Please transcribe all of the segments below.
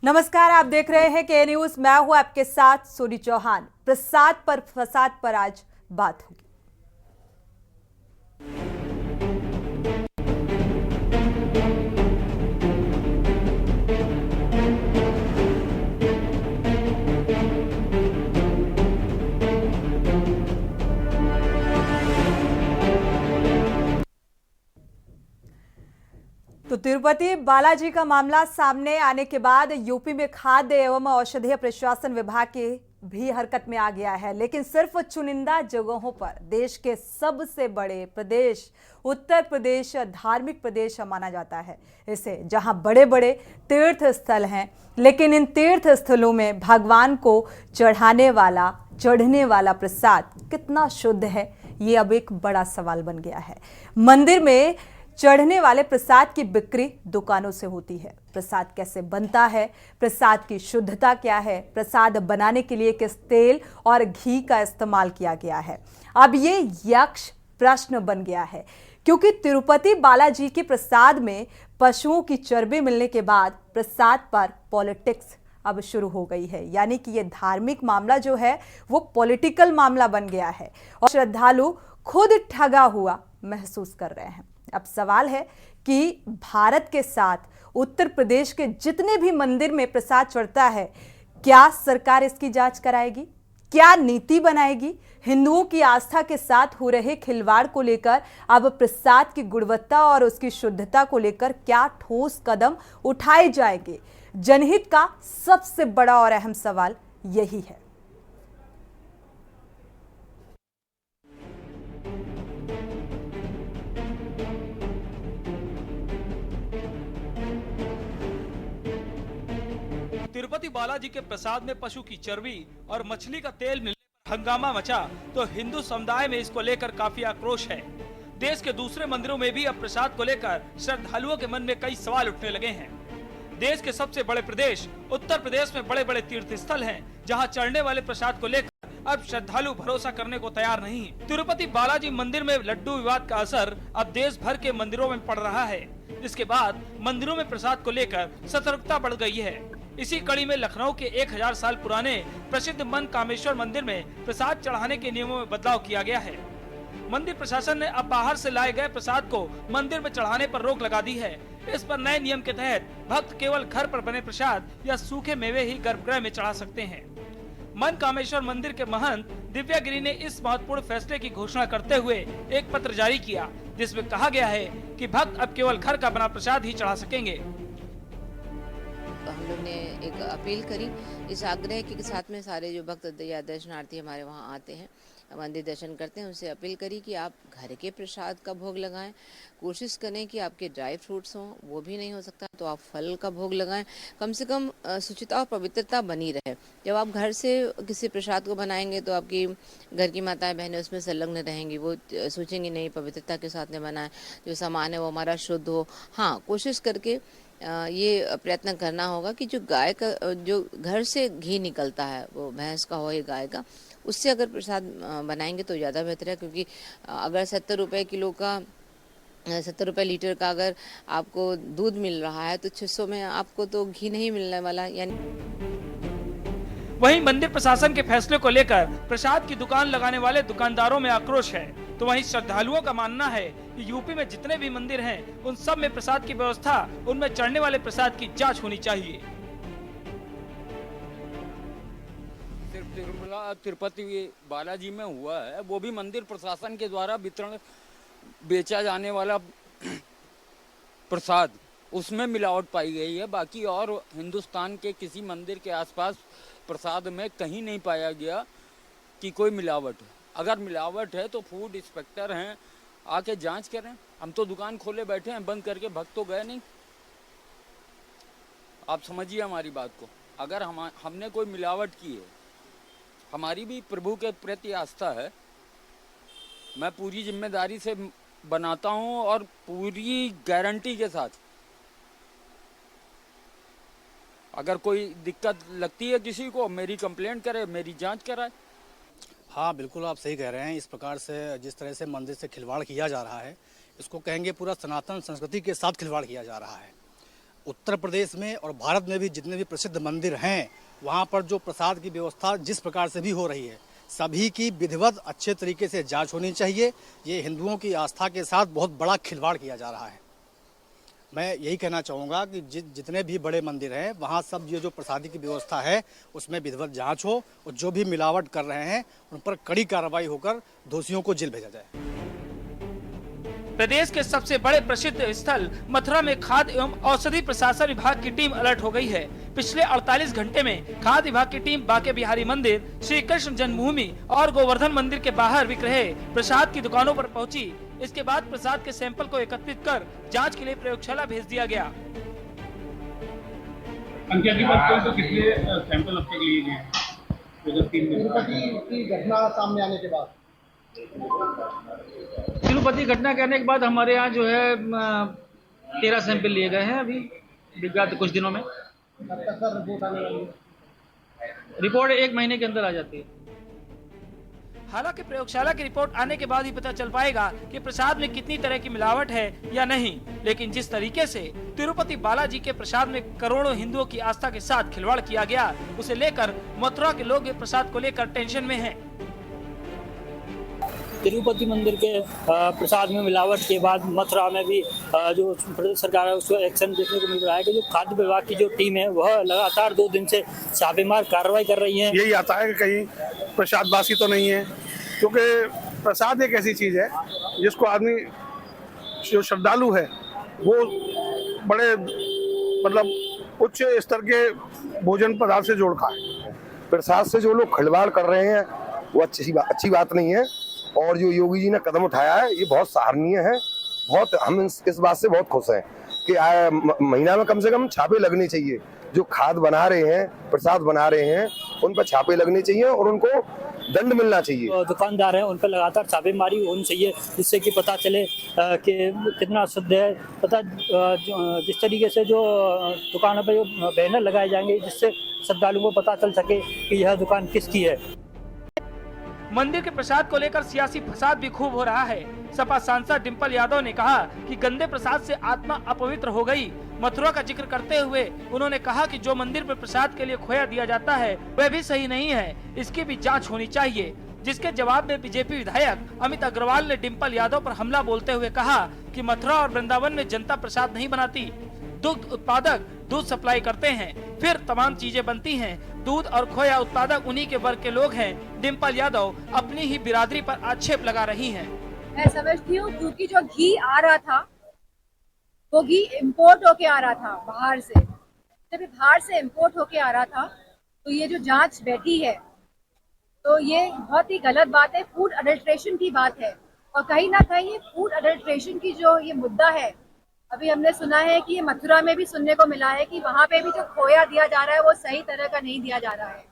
नमस्कार, आप देख रहे हैं के न्यूज। मैं हूं आपके साथ सोनी चौहान। प्रसाद पर फसाद पर आज बात होगी। तो तिरुपति बालाजी का मामला सामने आने के बाद यूपी में खाद्य एवं औषधीय प्रशासन विभाग की भी हरकत में आ गया है, लेकिन सिर्फ चुनिंदा जगहों पर। देश के सबसे बड़े प्रदेश उत्तर प्रदेश धार्मिक प्रदेश माना जाता है इसे, जहां बड़े बड़े तीर्थ स्थल हैं, लेकिन इन तीर्थ स्थलों में भगवान को चढ़ने वाला प्रसाद कितना शुद्ध है, ये अब एक बड़ा सवाल बन गया है। मंदिर में चढ़ने वाले प्रसाद की बिक्री दुकानों से होती है। प्रसाद कैसे बनता है, प्रसाद की शुद्धता क्या है, प्रसाद बनाने के लिए किस तेल और घी का इस्तेमाल किया गया है, अब ये यक्ष प्रश्न बन गया है। क्योंकि तिरुपति बालाजी के प्रसाद में पशुओं की चर्बी मिलने के बाद प्रसाद पर पॉलिटिक्स अब शुरू हो गई है। यानी कि ये धार्मिक मामला जो है वो पॉलिटिकल मामला बन गया है और श्रद्धालु खुद ठगा हुआ महसूस कर रहे हैं। अब सवाल है कि भारत के साथ उत्तर प्रदेश के जितने भी मंदिर में प्रसाद चढ़ता है, क्या सरकार इसकी जांच कराएगी? क्या नीति बनाएगी? हिंदुओं की आस्था के साथ हो रहे खिलवाड़ को लेकर अब प्रसाद की गुणवत्ता और उसकी शुद्धता को लेकर क्या ठोस कदम उठाए जाएंगे? जनहित का सबसे बड़ा और अहम सवाल यही है। तिरुपति बालाजी के प्रसाद में पशु की चर्बी और मछली का तेल मिलने पर हंगामा मचा तो हिंदू समुदाय में इसको लेकर काफी आक्रोश है। देश के दूसरे मंदिरों में भी अब प्रसाद को लेकर श्रद्धालुओं के मन में कई सवाल उठने लगे हैं। देश के सबसे बड़े प्रदेश उत्तर प्रदेश में बड़े बड़े तीर्थ स्थल हैं, जहां चढ़ने वाले प्रसाद को लेकर अब श्रद्धालु भरोसा करने को तैयार नहीं। तिरुपति बालाजी मंदिर में लड्डू विवाद का असर अब देश भर के मंदिरों में पड़ रहा है। इसके बाद मंदिरों में प्रसाद को लेकर सतर्कता बढ़ गई है। इसी कड़ी में लखनऊ के 1000 साल पुराने प्रसिद्ध मन कामेश्वर मंदिर में प्रसाद चढ़ाने के नियमों में बदलाव किया गया है। मंदिर प्रशासन ने अब बाहर से लाए गए प्रसाद को मंदिर में चढ़ाने पर रोक लगा दी है। इस पर नए नियम के तहत भक्त केवल घर पर बने प्रसाद या सूखे मेवे ही गर्भगृह में चढ़ा सकते हैं। मन कामेश्वर मंदिर के महंत दिव्यागिरी ने इस महत्वपूर्ण फैसले की घोषणा करते हुए एक पत्र जारी किया, जिसमें कहा गया है कि भक्त अब केवल घर का बना प्रसाद ही चढ़ा सकेंगे। हम लोग ने एक अपील करी इस आग्रह के साथ में सारे जो भक्त या दर्शनार्थी हमारे वहाँ आते हैं, मंदिर दर्शन करते हैं, उनसे अपील करी कि आप घर के प्रसाद का भोग लगाएं। कोशिश करें कि आपके ड्राई फ्रूट्स हों, वो भी नहीं हो सकता तो आप फल का भोग लगाएं। कम से कम शुचिता और पवित्रता बनी रहे। जब आप घर से किसी प्रसाद को बनाएंगे तो आपकी घर की माताएं बहनें उसमें संलग्न रहेंगी, वो सोचेंगी नहीं पवित्रता के साथ में बनाएं, जो सामान है वो हमारा शुद्ध हो। हाँ, कोशिश करके ये प्रयत्न करना होगा कि जो गाय का जो घर से घी निकलता है, वो भैंस का हो या गाय का, उससे अगर प्रसाद बनाएंगे तो ज़्यादा बेहतर है। क्योंकि अगर 70 रुपये किलो का 70 रुपये लीटर का अगर आपको दूध मिल रहा है तो 600 में आपको तो घी नहीं मिलने वाला। यानी वहीं मंदिर प्रशासन के फैसले को लेकर प्रसाद की दुकान लगाने वाले दुकानदारों में आक्रोश है, तो वहीं श्रद्धालुओं का मानना है कि यूपी में जितने भी मंदिर हैं, उन सब में प्रसाद की व्यवस्था, उनमें चढ़ने वाले प्रसाद की जांच होनी चाहिए। सिर्फ तिरुपति बालाजी में हुआ है, वो भी मंदिर प्रशासन के द्वारा वितरण बेचा जाने वाला प्रसाद, उसमें मिलावट पाई गई है। बाकी और हिंदुस्तान के किसी मंदिर के आसपास प्रसाद में कहीं नहीं पाया गया कि कोई मिलावट है। अगर मिलावट है तो फूड इंस्पेक्टर हैं, आके जांच करें। हम तो दुकान खोले बैठे हैं, बंद करके भक्त तो गए नहीं। आप समझिए हमारी बात को। अगर हमने कोई मिलावट की है, हमारी भी प्रभु के प्रति आस्था है, मैं पूरी जिम्मेदारी से बनाता हूं और पूरी गारंटी के साथ। अगर कोई दिक्कत लगती है किसी को, मेरी कंप्लेंट करे, मेरी जांच कराए। हाँ, बिल्कुल आप सही कह रहे हैं। इस प्रकार से जिस तरह से मंदिर से खिलवाड़ किया जा रहा है, इसको कहेंगे पूरा सनातन संस्कृति के साथ खिलवाड़ किया जा रहा है। उत्तर प्रदेश में और भारत में भी जितने भी प्रसिद्ध मंदिर हैं, वहाँ पर जो प्रसाद की व्यवस्था जिस प्रकार से भी हो रही है, सभी की विधिवत अच्छे तरीके से जांच होनी चाहिए। ये हिंदुओं की आस्था के साथ बहुत बड़ा खिलवाड़ किया जा रहा है। मैं यही कहना चाहूँगा कि जितने भी बड़े मंदिर हैं, वहाँ सब ये जो प्रसादी की व्यवस्था है उसमें विधिवत जांच हो और जो भी मिलावट कर रहे हैं उन पर कड़ी कार्रवाई होकर दोषियों को जेल भेजा जाए। प्रदेश के सबसे बड़े प्रसिद्ध स्थल मथुरा में खाद्य एवं औषधि प्रशासन विभाग की टीम अलर्ट हो गई है। पिछले 48 घंटे में खाद्य विभाग की टीम बांके बिहारी मंदिर, श्री कृष्ण जन्मभूमि और गोवर्धन मंदिर के बाहर बिक रहे प्रसाद की दुकानों पर पहुंची। इसके बाद प्रसाद के सैंपल को एकत्रित कर जांच के लिए प्रयोगशाला भेज दिया गया। संख्या की बात करें तो कितने सैंपल अब तक लिए गए हैं? तिरुपति की घटना सामने आने के बाद, तिरुपति घटना के आने के बाद हमारे यहाँ जो है 13 सैंपल लिए गए हैं अभी विगत कुछ दिनों में। कब तक सर रिपोर्ट आने वाली है? रिपोर्ट 1 महीने के अंदर आ जाती है। हालांकि प्रयोगशाला की रिपोर्ट आने के बाद ही पता चल पाएगा कि प्रसाद में कितनी तरह की मिलावट है या नहीं। लेकिन जिस तरीके से तिरुपति बालाजी के प्रसाद में करोड़ों हिंदुओं की आस्था के साथ खिलवाड़ किया गया, उसे लेकर मथुरा के लोग प्रसाद को लेकर टेंशन में हैं। तिरुपति मंदिर के प्रसाद में मिलावट के बाद मथुरा में भी जो प्रदेश सरकार है उसको एक्शन देखने को मिल रहा है कि जो खाद्य विभाग की जो टीम है वह लगातार 2 दिन से छापेमार कार्रवाई कर रही है। यही आता है कि कहीं प्रसाद बासी तो नहीं है, क्योंकि प्रसाद एक ऐसी चीज़ है जिसको आदमी जो श्रद्धालु है वो बड़े मतलब उच्च स्तर के भोजन पदार्थ से जोड़ खाए। प्रसाद से जो लोग खिलवाड़ कर रहे हैं वो अच्छी बात नहीं है, और जो योगी जी ने कदम उठाया है ये बहुत सराहनीय है। बहुत हम इस बात से बहुत खुश हैं कि महीना में कम से कम छापे लगने चाहिए। जो खाद बना रहे हैं, प्रसाद बना रहे हैं, उन पर छापे लगने चाहिए और उनको दंड मिलना चाहिए। दुकानदार हैं उन पर लगातार छापेमारी होनी चाहिए जिससे कि पता चले कि कितना शुद्ध है। पता जिस तरीके से जो दुकानों पर जो बैनर लगाए जाएंगे जिससे श्रद्धालुओं को पता चल सके कि यह दुकान किसकी है। मंदिर के प्रसाद को लेकर सियासी फसाद भी खूब हो रहा है। सपा सांसद डिंपल यादव ने कहा कि गंदे प्रसाद से आत्मा अपवित्र हो गई। मथुरा का जिक्र करते हुए उन्होंने कहा कि जो मंदिर पर प्रसाद के लिए खोया दिया जाता है वह भी सही नहीं है, इसकी भी जांच होनी चाहिए। जिसके जवाब में बीजेपी विधायक अमित अग्रवाल ने डिंपल यादव पर हमला बोलते हुए कहा कि मथुरा और वृंदावन में जनता प्रसाद नहीं बनाती। दुग्ध उत्पादक दूध सप्लाई करते हैं, फिर तमाम चीजें बनती हैं। दूध और खोया उत्पादक उन्हीं के वर्ग के लोग हैं। डिंपल यादव अपनी ही बिरादरी पर आक्षेप लगा रही हैं। मैं समझती हूँ क्योंकि जो घी आ रहा था वो घी इम्पोर्ट होके आ रहा था बाहर से। जब बाहर से इम्पोर्ट होके आ रहा था तो ये जो जांच बैठी है तो ये बहुत ही गलत बात है। फूड अडल्ट्रेशन की बात है और कहीं ना कहीं फूड अडल्ट्रेशन की जो ये मुद्दा है, अभी हमने सुना है कि ये मथुरा में भी सुनने को मिला है कि वहाँ पे भी जो खोया दिया जा रहा है वो सही तरह का नहीं दिया जा रहा है।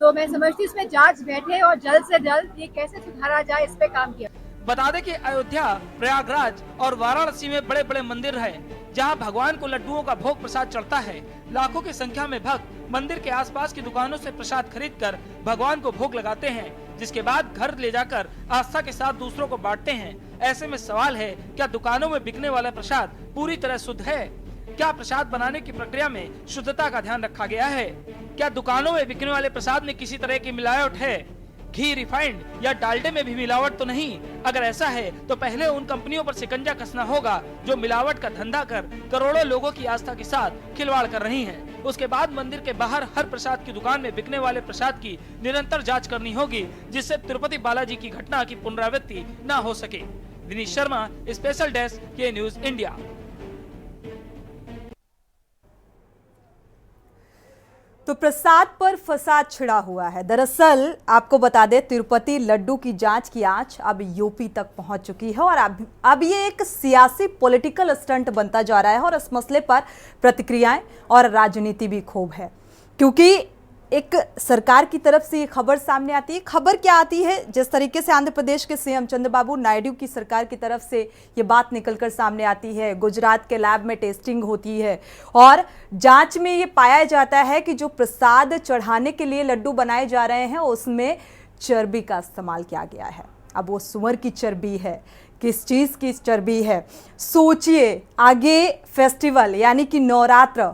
तो मैं समझती हूँ इसमें जांच बैठे और जल्द से जल्द ये कैसे सुधारा जाए इस पे काम किया। बता दें कि अयोध्या, प्रयागराज और वाराणसी में बड़े बड़े मंदिर हैं, जहां भगवान को लड्डुओं का भोग प्रसाद चढ़ता है। लाखों की संख्या में भक्त मंदिर के आसपास की दुकानों से प्रसाद खरीदकर भगवान को भोग लगाते हैं, जिसके बाद घर ले जाकर आस्था के साथ दूसरों को बांटते हैं। ऐसे में सवाल है, क्या दुकानों में बिकने वाला प्रसाद पूरी तरह शुद्ध है? क्या प्रसाद बनाने की प्रक्रिया में शुद्धता का ध्यान रखा गया है? क्या दुकानों में बिकने वाले प्रसाद में किसी तरह की मिलावट है? घी, रिफाइंड या डालडे में भी मिलावट तो नहीं? अगर ऐसा है तो पहले उन कंपनियों पर शिकंजा कसना होगा जो मिलावट का धंधा कर करोड़ों लोगों की आस्था के साथ खिलवाड़ कर रही हैं। उसके बाद मंदिर के बाहर हर प्रसाद की दुकान में बिकने वाले प्रसाद की निरंतर जांच करनी होगी, जिससे तिरुपति बालाजी की घटना की पुनरावृत्ति न हो सके। विनीत शर्मा, स्पेशल डेस्क, के न्यूज इंडिया। तो प्रसाद पर फसाद छिड़ा हुआ है। दरअसल आपको बता दें, तिरुपति लड्डू की जांच की आंच अब यूपी तक पहुंच चुकी है और अब ये एक सियासी पॉलिटिकल स्टंट बनता जा रहा है और इस मसले पर प्रतिक्रियाएं और राजनीति भी खूब है, क्योंकि एक सरकार की तरफ से ये खबर सामने आती है। खबर क्या आती है? जिस तरीके से आंध्र प्रदेश के सीएम चंद्रबाबू नायडू की सरकार की तरफ से ये बात निकलकर सामने आती है, गुजरात के लैब में टेस्टिंग होती है और जांच में ये पाया जाता है कि जो प्रसाद चढ़ाने के लिए लड्डू बनाए जा रहे हैं उसमें चर्बी का इस्तेमाल किया गया है। अब वो सुअर की चर्बी है, किस चीज़ की चर्बी है। सोचिए, आगे फेस्टिवल यानी कि नवरात्र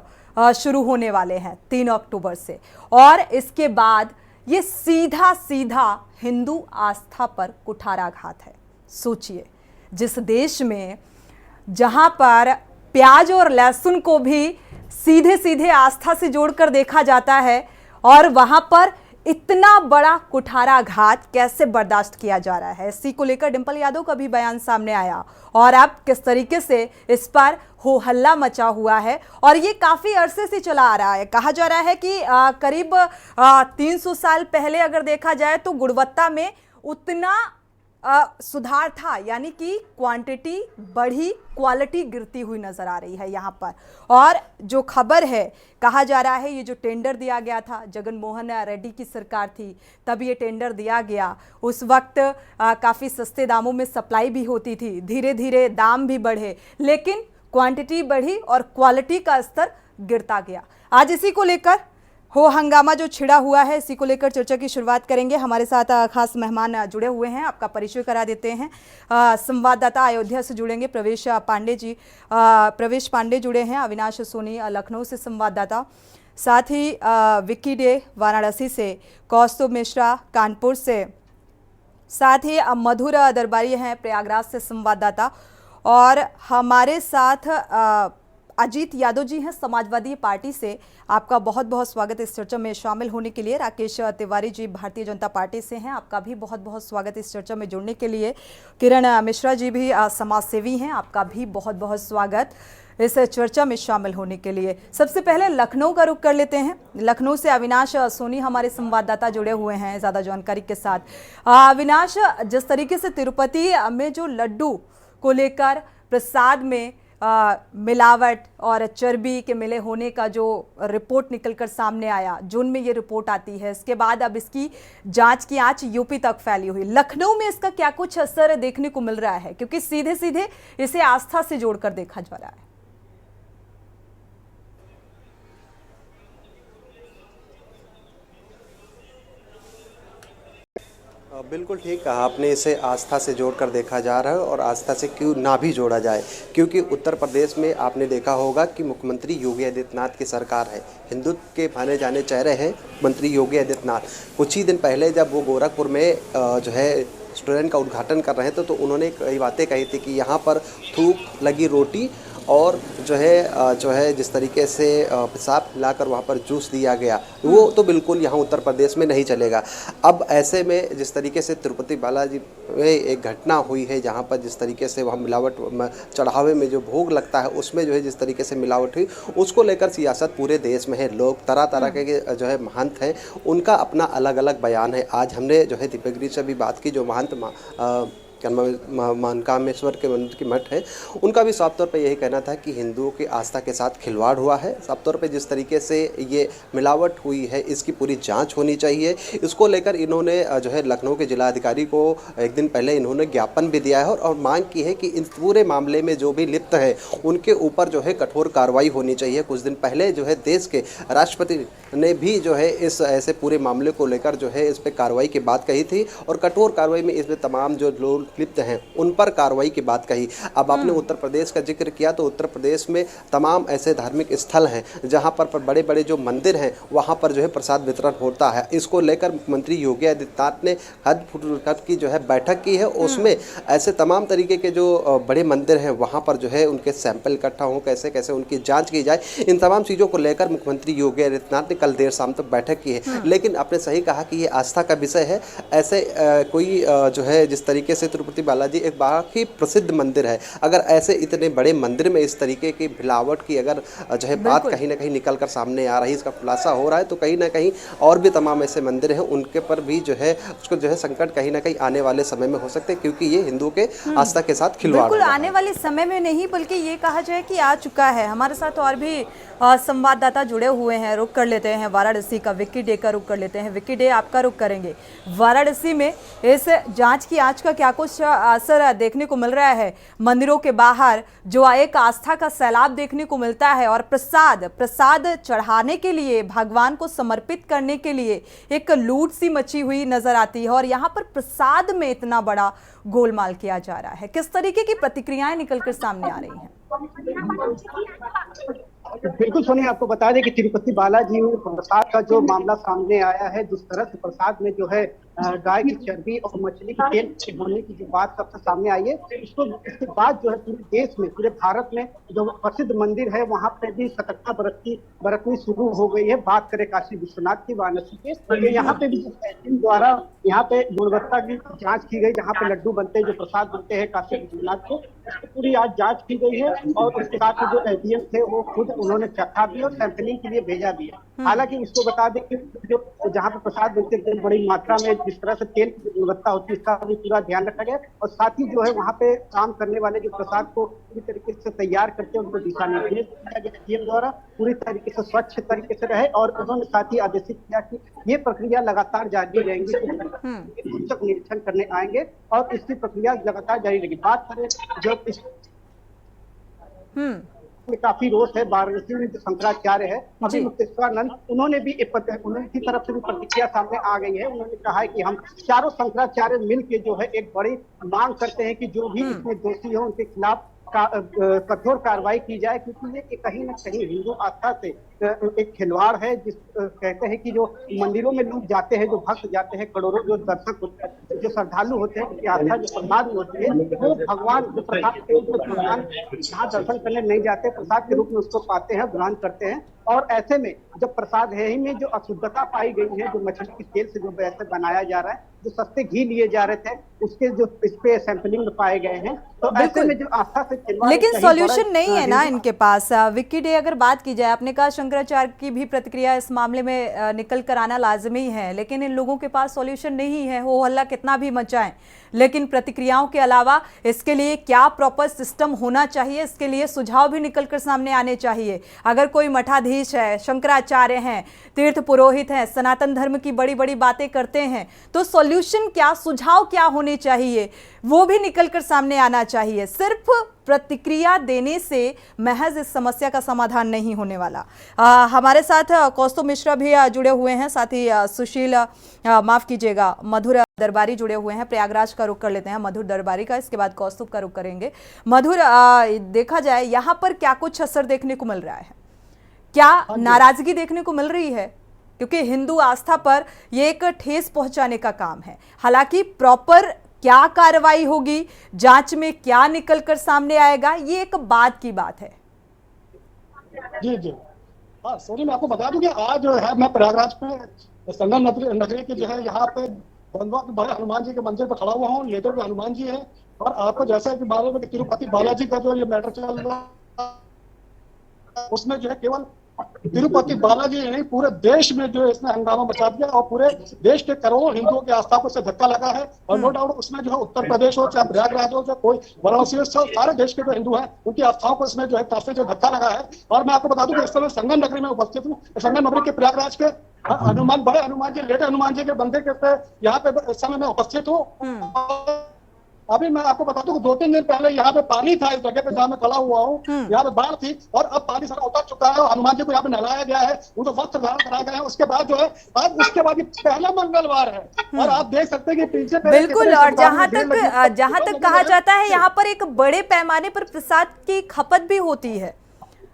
शुरू होने वाले हैं 3 अक्टूबर से, और इसके बाद ये सीधा सीधा हिंदू आस्था पर कुठाराघात है। सोचिए, जिस देश में जहां पर प्याज और लहसुन को भी सीधे सीधे आस्था से जोड़कर देखा जाता है, और वहां पर इतना बड़ा कुठाराघात कैसे बर्दाश्त किया जा रहा है। इसी को लेकर डिंपल यादव का भी बयान सामने आया, और अब किस तरीके से इस पर हो हल्ला मचा हुआ है, और ये काफी अरसे से चला आ रहा है। कहा जा रहा है कि करीब 300 साल पहले अगर देखा जाए तो गुणवत्ता में उतना सुधार था, यानी कि क्वांटिटी बढ़ी, क्वालिटी गिरती हुई नजर आ रही है यहाँ पर। और जो खबर है, कहा जा रहा है ये जो टेंडर दिया गया था, जगन मोहन रेड्डी की सरकार थी तब ये टेंडर दिया गया। उस वक्त काफ़ी सस्ते दामों में सप्लाई भी होती थी, धीरे धीरे दाम भी बढ़े, लेकिन क्वांटिटी बढ़ी और क्वालिटी का स्तर गिरता गया। आज इसी को लेकर हो हंगामा जो छिड़ा हुआ है, इसी को लेकर चर्चा की शुरुआत करेंगे। हमारे साथ खास मेहमान जुड़े हुए हैं, आपका परिचय करा देते हैं। संवाददाता अयोध्या से जुड़ेंगे प्रवेश पांडे जी। प्रवेश पांडे जुड़े हैं, अविनाश सोनी लखनऊ से संवाददाता, साथ ही विक्की डे वाराणसी से, कौस्तुभ मिश्रा कानपुर से, साथ ही मधुर दरबारी हैं प्रयागराज से संवाददाता, और हमारे साथ अजीत यादव जी हैं समाजवादी पार्टी से। आपका बहुत बहुत स्वागत इस चर्चा में शामिल होने के लिए। राकेश तिवारी जी भारतीय जनता पार्टी से हैं, आपका भी बहुत बहुत स्वागत इस चर्चा में जुड़ने के लिए। किरण मिश्रा जी भी समाज सेवी हैं, आपका भी बहुत बहुत स्वागत इस चर्चा में शामिल होने के लिए। सबसे पहले लखनऊ का रुख कर लेते हैं। लखनऊ से अविनाश सोनी हमारे संवाददाता जुड़े हुए हैं ज़्यादा जानकारी के साथ। अविनाश, जिस तरीके से तिरुपति में जो लड्डू को लेकर प्रसाद में मिलावट और चर्बी के मिले होने का जो रिपोर्ट निकलकर सामने आया, जून में ये रिपोर्ट आती है, इसके बाद अब इसकी जांच की आंच यूपी तक फैली हुई। लखनऊ में इसका क्या कुछ असर देखने को मिल रहा है, क्योंकि सीधे सीधे इसे आस्था से जोड़कर देखा जा रहा है। बिल्कुल ठीक कहा आपने, इसे आस्था से जोड़कर देखा जा रहा है, और आस्था से क्यों ना भी जोड़ा जाए, क्योंकि उत्तर प्रदेश में आपने देखा होगा कि मुख्यमंत्री योगी आदित्यनाथ की सरकार है। हिंदुत्व के माने जाने चेहरे हैं मंत्री योगी आदित्यनाथ। कुछ ही दिन पहले जब वो गोरखपुर में जो है रेस्टोरेंट का उद्घाटन कर रहे थे, तो उन्होंने कई बातें कही थी कि यहाँ पर थूक लगी रोटी और जो है जिस तरीके से पेशाब लाकर वहाँ पर जूस दिया गया, वो तो बिल्कुल यहाँ उत्तर प्रदेश में नहीं चलेगा। अब ऐसे में जिस तरीके से तिरुपति बालाजी में एक घटना हुई है, जहाँ पर जिस तरीके से वहाँ मिलावट, चढ़ावे में जो भोग लगता है उसमें जो है जिस तरीके से मिलावट हुई, उसको लेकर सियासत पूरे देश में है। लोग तरह तरह के जो है महंत हैं, उनका अपना अलग अलग बयान है। आज हमने जो है दीपगिरी से भी बात की, जो महंत मनकामेश्वर के मंदिर की मठ है, उनका भी साफ तौर पे यही कहना था कि हिंदुओं की आस्था के साथ खिलवाड़ हुआ है। साफ तौर पे जिस तरीके से ये मिलावट हुई है, इसकी पूरी जांच होनी चाहिए। इसको लेकर इन्होंने जो है लखनऊ के जिलाधिकारी को एक दिन पहले इन्होंने ज्ञापन भी दिया है, और मांग की है कि इस पूरे मामले में जो भी लिप्त हैं उनके ऊपर जो है कठोर कार्रवाई होनी चाहिए। कुछ दिन पहले जो है देश के राष्ट्रपति ने भी जो है इस ऐसे पूरे मामले को लेकर जो है इस पर कार्रवाई की बात कही थी, और कठोर कार्रवाई में इसमें तमाम जो लोग लिप्त हैं उन पर कार्रवाई की बात कही। अब आपने उत्तर प्रदेश का जिक्र किया, तो उत्तर प्रदेश में तमाम ऐसे धार्मिक स्थल हैं जहां पर बड़े बड़े जो मंदिर हैं वहां पर जो है प्रसाद वितरण होता है। इसको लेकर मुख्यमंत्री योगी आदित्यनाथ ने हद की जो है बैठक की है, उसमें ऐसे तमाम तरीके के जो बड़े मंदिर हैं वहां पर जो है उनके सैंपल इकट्ठा हों, कैसे कैसे उनकी जाँच की जाए, इन तमाम चीज़ों को लेकर मुख्यमंत्री योगी आदित्यनाथ ने कल देर शाम तक बैठक की है। लेकिन आपने सही कहा कि ये आस्था का विषय है। ऐसे कोई जो है जिस तरीके से तिरुपति बालाजी एक बाकी प्रसिद्ध मंदिर है, अगर ऐसे इतने बड़े मंदिर में इस तरीके की मिलावट की अगर जो है बात कहीं ना कहीं निकल कर सामने आ रही, इसका खुलासा हो रहा है, तो कहीं ना कहीं और भी तमाम ऐसे मंदिर हैं उनके पर भी जो है उसको जो है संकट कहीं ना कहीं आने वाले समय में हो सकते हैं, क्योंकि ये हिंदुओं के आस्था के साथ खिलवाड़ बिल्कुल आने वाले समय में नहीं, बल्कि ये कहा जाए कि आ चुका है। हमारे साथ और भी संवाददाता जुड़े हुए हैं, रुक कर लेते हैं वाराणसी का। विक्की डे का रुक कर लेते हैं। विक्की डे, आपका रुक करेंगे। वाराणसी में इस जांच की आंच का क्या कुछ कुछ असर देखने को मिल रहा है। मंदिरों के बाहर जो एक आस्था का सैलाब देखने को मिलता है और प्रसाद चढ़ाने के लिए, भगवान को समर्पित करने के लिए एक लूट सी मची हुई नजर आती है और यहाँ पर प्रसाद में इतना बड़ा गोलमाल किया जा रहा है। किस तरीके की प्रतिक्रियाएं निकलकर सामने आ रही हैं? बिल्कुल सोनी, आपको बता दें कि तिरुपति बालाजी में प्रसाद का जो मामला सामने आया है, जिस तरह से प्रसाद में जो है गाय की चर्बी और मछली के तेल होने की जो बात सबसे सामने आई है, इसके बाद जो है पूरे देश में, पूरे भारत में जो प्रसिद्ध मंदिर है वहां पे भी सतर्कता बरतनी शुरू हो गई है। बात करें काशी विश्वनाथ की, वाराणसी के, तो यहाँ पे भी टीम द्वारा यहाँ पे गुणवत्ता की जांच की गई। जहाँ पे लड्डू बनते हैं, जो प्रसाद बनते हैं काशी विश्वनाथ को, उसकी पूरी आज जांच की गई है और उसके साथ जो एसडीएम थे वो खुद उन्होंने चखा भी और सैंपलिंग के लिए भेजा भी है। हालांकि उसको बता दें कि जो जहाँ पे प्रसाद बनते थे बड़ी मात्रा में जिस तरह से तेल की गुणवत्ता होती है, इसका भी पूरा ध्यान रखा गया और साथ ही जो है वहाँ पे काम करने वाले जो प्रसाद को पूरी तरीके से तैयार करते हैं उनको दिशा निर्देश दिया गया एसडीएम द्वारा, पूरी तरीके से स्वच्छ तरीके से रहे और उन्होंने साथ ही आदेशित किया कि ये प्रक्रिया लगातार जारी रहेगी, पुस्तक निरीक्षण करने आएंगे और इसकी प्रक्रिया लगातार जारी रहेगी। बात करें जो काफी रोष है, वाराणसी में जो शंकराचार्य है अभी मुक्तेश्वरानंद, उन्होंने भी उनकी तरफ से भी प्रतिक्रिया सामने आ गई है। उन्होंने कहा है कि हम चारों शंकराचार्य मिलकर जो है एक बड़ी मांग करते हैं कि जो भी इसमें दोषी हो उनके खिलाफ कठोर कार्रवाई की जाए, क्योंकि ये कहीं न कहीं हिंदू आस्था से एक खिलवाड़ है। जिस कहते हैं कि जो मंदिरों में लोग जाते हैं, जो भक्त जाते हैं, करोड़ों जो दर्शक होते हैं, जो श्रद्धालु होते हैं, उनकी आस्था जो प्रसाद में होती है वो भगवान जो प्रसाद के रूप में भगवान जहाँ दर्शन करने नहीं जाते, प्रसाद के रूप में उसको पाते हैं, ग्रहण करते हैं। और ऐसे में जब प्रसाद है ही में जो अशुद्धता पाई गई है, जो मछली के तेल से जो वैसे बनाया जा रहा है, जो सस्ते घी लिए जा रहे थे उसके जो इस पे सैंपलिंग में पाए गए हैं, तो ऐसे में जो आस्था से, लेकिन सॉल्यूशन नहीं है ना इनके पास। विक्की डे, अगर बात की जाए, आपने कहा शंकराचार्य की भी प्रतिक्रिया इस मामले में निकल कर आना लाजमी है, लेकिन इन लोगों के पास सॉल्यूशन नहीं है। हो हल्ला कितना भी मचाएं, लेकिन प्रतिक्रियाओं के अलावा इसके लिए क्या प्रॉपर सिस्टम होना चाहिए, इसके लिए सुझाव भी निकल कर सामने आने चाहिए। अगर कोई मठाधीश है, शंकराचार्य हैं, तीर्थ पुरोहित हैं, सनातन धर्म की बड़ी बड़ी बातें करते हैं, तो सॉल्यूशन क्या, सुझाव क्या होने चाहिए, वो भी निकल कर सामने आना चाहिए। सिर्फ प्रतिक्रिया देने से महज इस समस्या का समाधान नहीं होने वाला। हमारे साथ कौस्तुभ मिश्रा भी जुड़े हुए हैं, साथ ही सुशील, माफ कीजिएगा, मधुर दरबारी जुड़े हुए हैं। प्रयागराज का रुख कर लेते हैं, मधुर दरबारी का, इसके बाद कौस्तुभ का रुख करेंगे। मधुर, देखा जाए यहाँ पर क्या कुछ असर देखने को मिल रहा है, क्या नाराजगी देखने को मिल रही है? क्योंकि हिंदू आस्था पर यह एक ठेस पहुंचाने का काम है। हालांकि प्रॉपर क्या कार्रवाई होगी, जांच में क्या निकलकर सामने आएगा, ये एक बाद की बात है। जी जी, हाँ सोनी, मैं आपको बता दूं कि आज जो है मैं प्रयागराज पे संगम नगरी के जो है यहाँ पे बड़े हनुमान जी के मंदिर पर खड़ा हुआ हूँ। लेटर पे हनुमान जी है और आपको जैसा कि मालूम है कि तिरुपति बालाजी का जो ये मैटर चल रहा है, उसमें जो है केवल तिरुपति बालाजी नहीं, पूरे देश में जो इसने हंगामा मचा दिया और पूरे देश के करोड़ों हिंदुओं की आस्था को इससे धक्का लगा है। और नो डाउट उसमें जो है उत्तर प्रदेश हो, चाहे प्रयागराज हो, चाहे कोई वाराणसी हो, सारे देश के जो हिंदू हैं उनकी आस्थाओं को इसमें जो है काफी जो धक्का लगा है। और मैं आपको बता दूं कि इस समय संगम नगरी में उपस्थित हूँ। संगम नगरी के प्रयागराज के हनुमान, बड़े हनुमान जी, लेटे हनुमान जी के मंदिर के यहाँ पे इस समय मैं उपस्थित हूँ। अभी मैं आपको बता दूं कि 2-3 दिन पहले यहाँ पे पानी था, इस जगह पे जहाँ मैं खड़ा हुआ हूँ, यहाँ पे बाढ़ थी और अब पानी सारा उतर चुका है। हनुमान जी को यहाँ पे नहलाया गया है, उनको वस्त्र धारण कराया गया है। उसके बाद जो है आज उसके बाद पहला मंगलवार है और आप देख सकते हैं कि पीछे बिल्कुल। और जहाँ तक कहा जाता है यहाँ पर एक बड़े पैमाने पर प्रसाद की खपत भी होती है,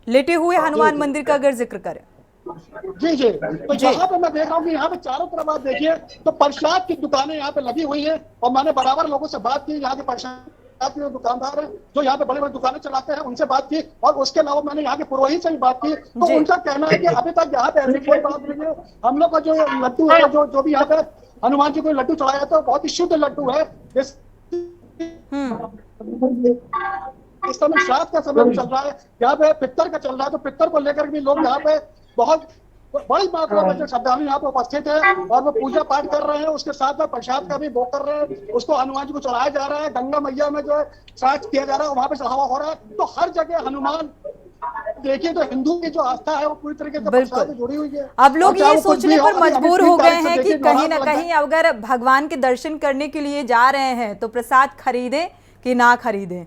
लेटे हुए हनुमान मंदिर का अगर जिक्र करें। जी जी, तो यहाँ पे मैं देख रहा हूँ कि यहाँ पे चारों तरफ आप देखिए तो प्रसाद की दुकानें यहाँ पे लगी हुई हैं और मैंने बराबर लोगों से बात की, यहाँ के प्रसाद के दुकानदार हैं जो यहाँ पे बड़े बड़े दुकानें चलाते हैं, उनसे बात की। और उसके अलावा मैंने यहाँ के पुरोहित से भी बात की, तो उनका कहना है कि अभी तक यहाँ पे ऐसी कोई बात नहीं है। हम लोग का जो लड्डू है, जो भी यहाँ पे हनुमान जी को लड्डू चढ़ाया था, बहुत ही शुद्ध लड्डू है। इस समय श्राद्ध का समय चल रहा है, यहाँ पे पित्तर का चल रहा है, तो पित्तर को लेकर भी लोग यहाँ पे बहुत बड़ी मात्रा में जो श्रद्धालु यहाँ पे उपस्थित है और वो पूजा पाठ कर रहे हैं। उसके साथ में प्रसाद का भी भोग कर रहे हैं, उसको हनुमान जी को चढ़ाया जा रहा है। गंगा मैया में जो है श्राद्ध किया जा रहा है, वहां पे चढ़ावा हो रहा है। तो हर जगह हनुमान देखिए तो हिंदू की जो आस्था है वो पूरी तरीके से प्रसाद से जुड़ी हुई है। अब लोग चाहे ये वो कुछ सोचने भी पर हो, अभी मजबूर 3 हो गए तारीख से हैं कि देखिए कहीं ना त्योहार कहीं अगर भगवान के दर्शन करने के लिए जा रहे हैं तो प्रसाद खरीदें कि ना खरीदें।